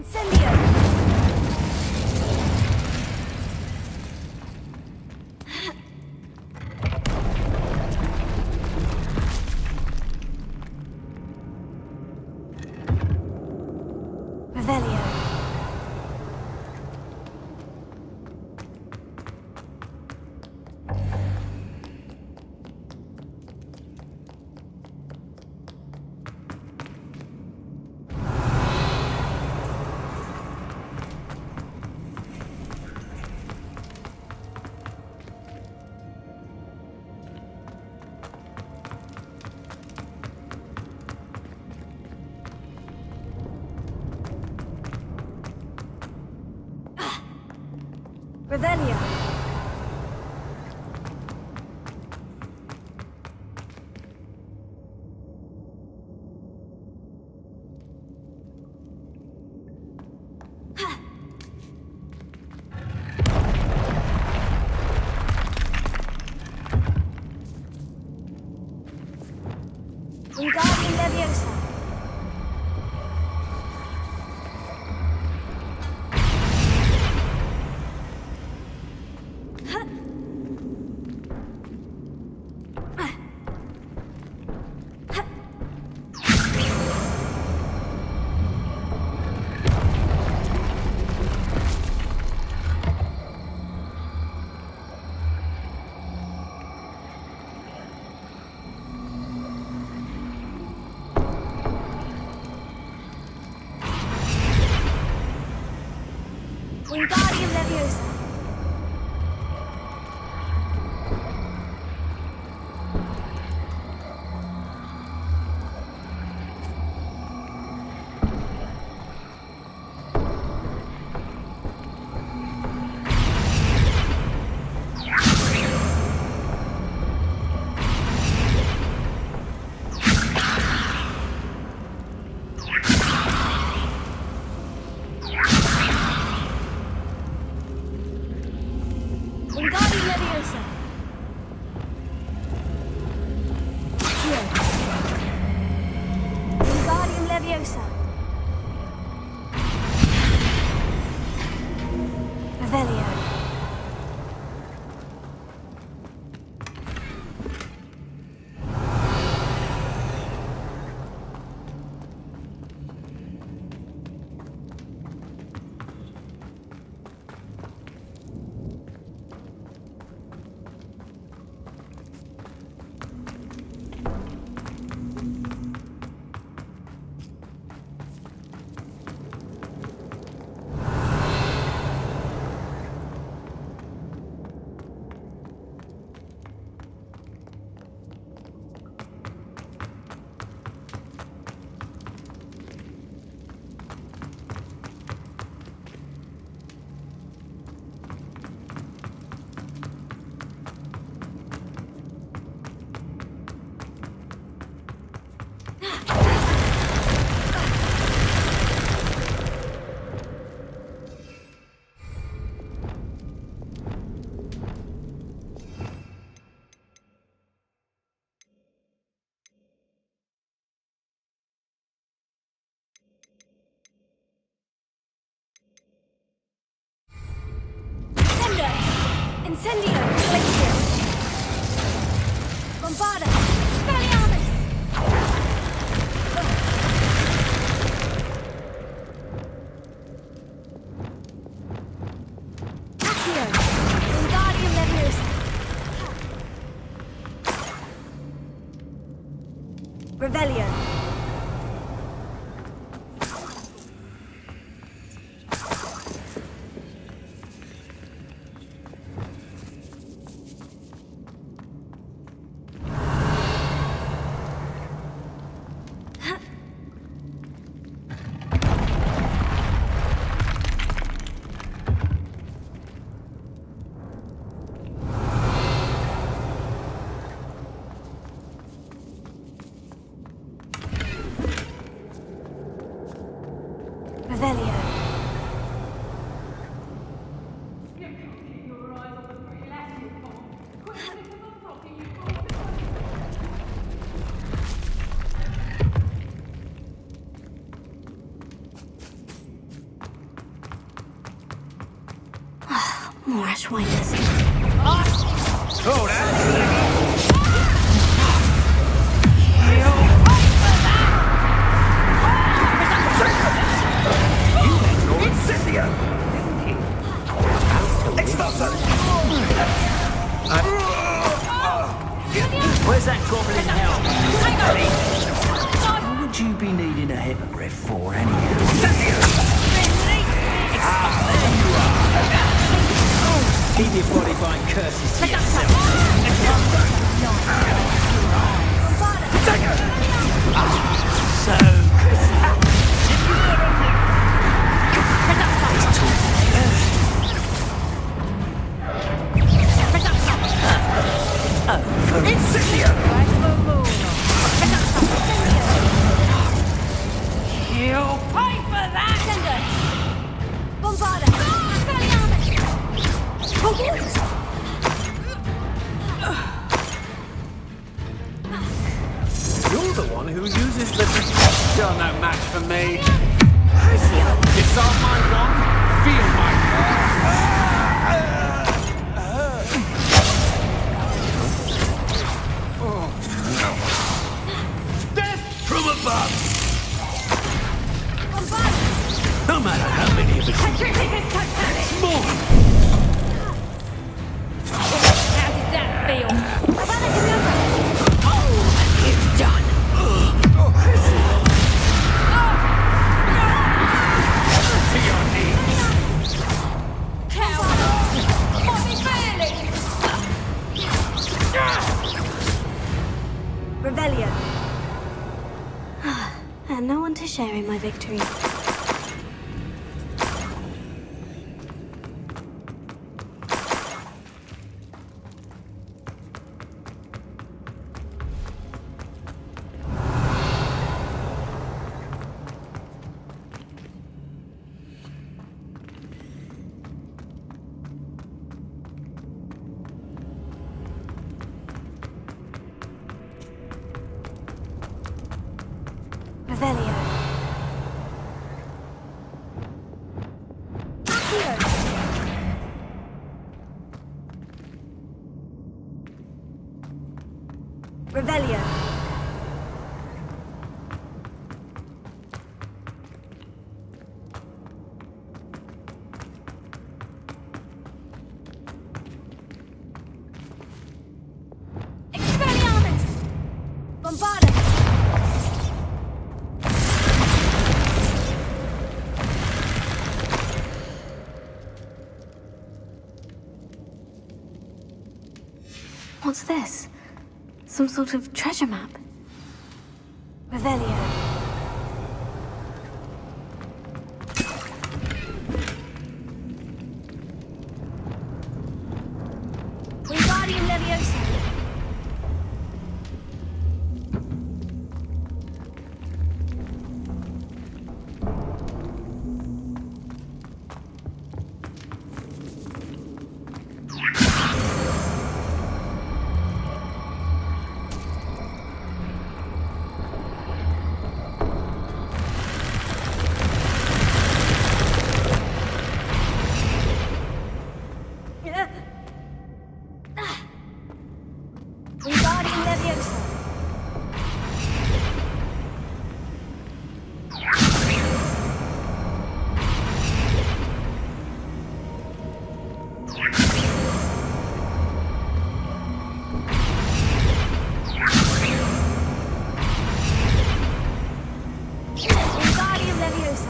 Incendio! Revelio. Revelio. Wingardium Leviosa. Wingardium Leviosa. Wingardium Leviosa. Here. Wingardium Leviosa. Revelio. Incendio! Glacier! Bombarda! Expelliarmus! Accio! Wingardium Leviosa! Revelio! More Ashwinders. Oh, Where's that goblin help? What would you be needing a hippogriff for, anyhow? There you are. Keep your body by curses to yourself. You'll pay for that! Bombarda! Hogwartz! You're the one who uses the... You're no match for me. It's on my wand. Feel my... Death from above! No matter how many of us you kill, it's more! How did that feel? Oh, you've done. To your knees! Coward! What me feeling? Revelio. And no one to share in my victory. Revelio. Revelio. Expelliarmus! Bombarda! What's this? Some sort of treasure map? Revelio. Wingardium Leviosa! Wingardium Leviosa! Wingardium Leviosa!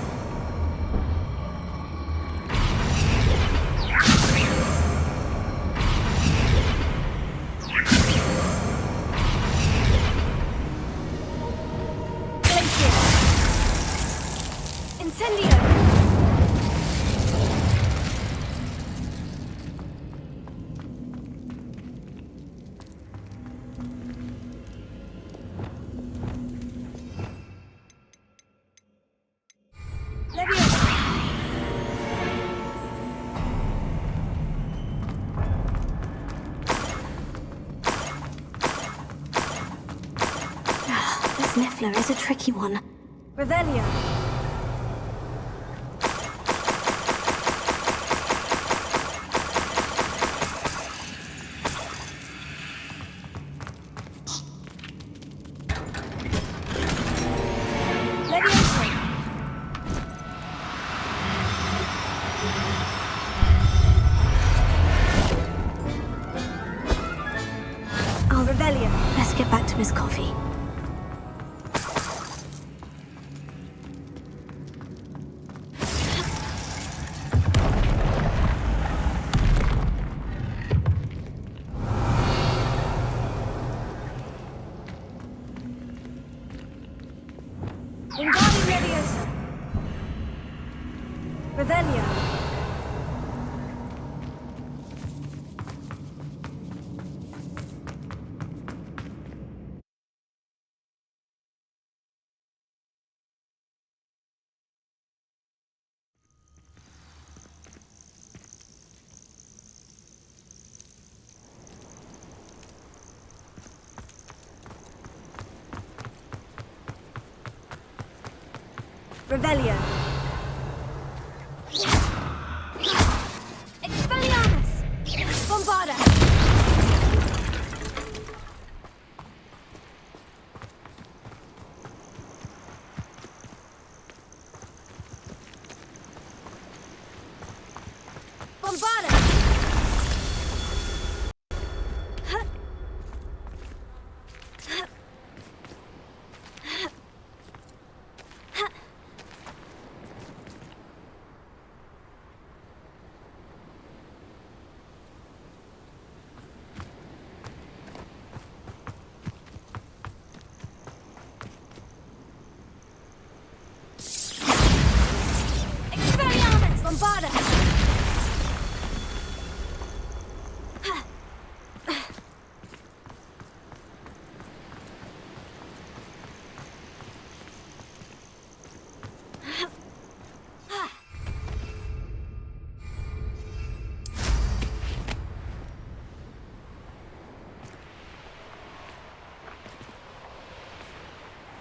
Incendio! Leviosa! This Niffler is a tricky one. Revelio! Wingardium Leviosa. Revelio. Revelio. Expelliarmus! Bombarda! Bombarda! Expelliarmus! Bombarda!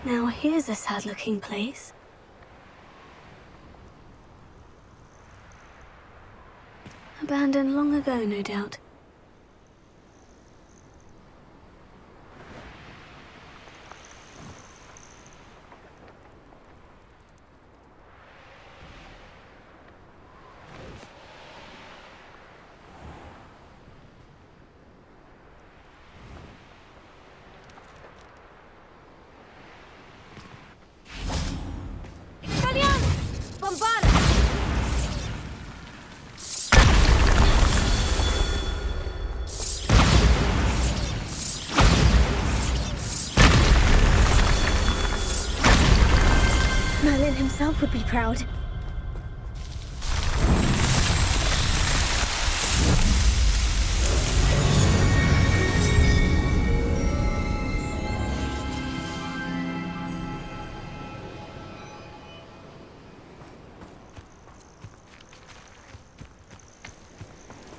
Now here's a sad-looking place. Abandoned long ago, no doubt. Expelliarmus! Bombarda! Merlin himself would be proud.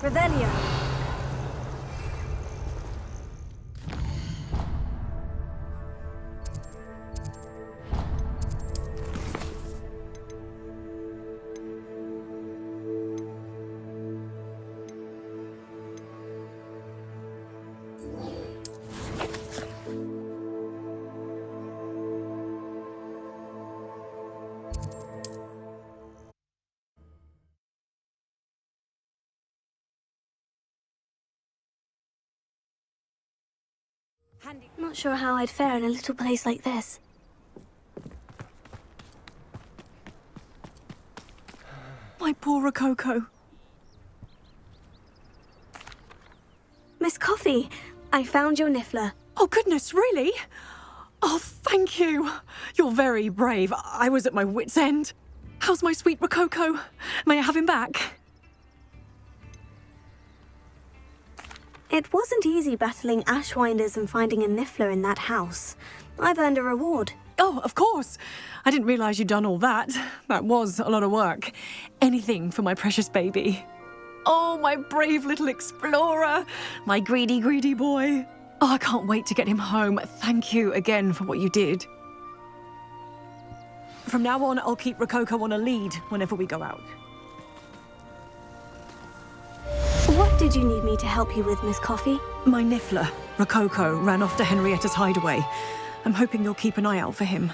Revelio. Not sure how I'd fare in a little place like this. My poor Rococo. Miss Coffee, I found your niffler. Oh, goodness, really? Oh, thank you. You're very brave. I was at my wit's end. How's my sweet Rococo? May I have him back? It wasn't easy battling Ashwinders and finding a niffler in that house. I've earned a reward. Oh, of course. I didn't realise you'd done all that. That was a lot of work. Anything for my precious baby. Oh, my brave little explorer. My greedy, greedy boy. Oh, I can't wait to get him home. Thank you again for what you did. From now on, I'll keep Rococo on a lead whenever we go out. What did you need me to help you with, Miss Coffee? My niffler, Rococo, ran off to Henrietta's hideaway. I'm hoping you'll keep an eye out for him.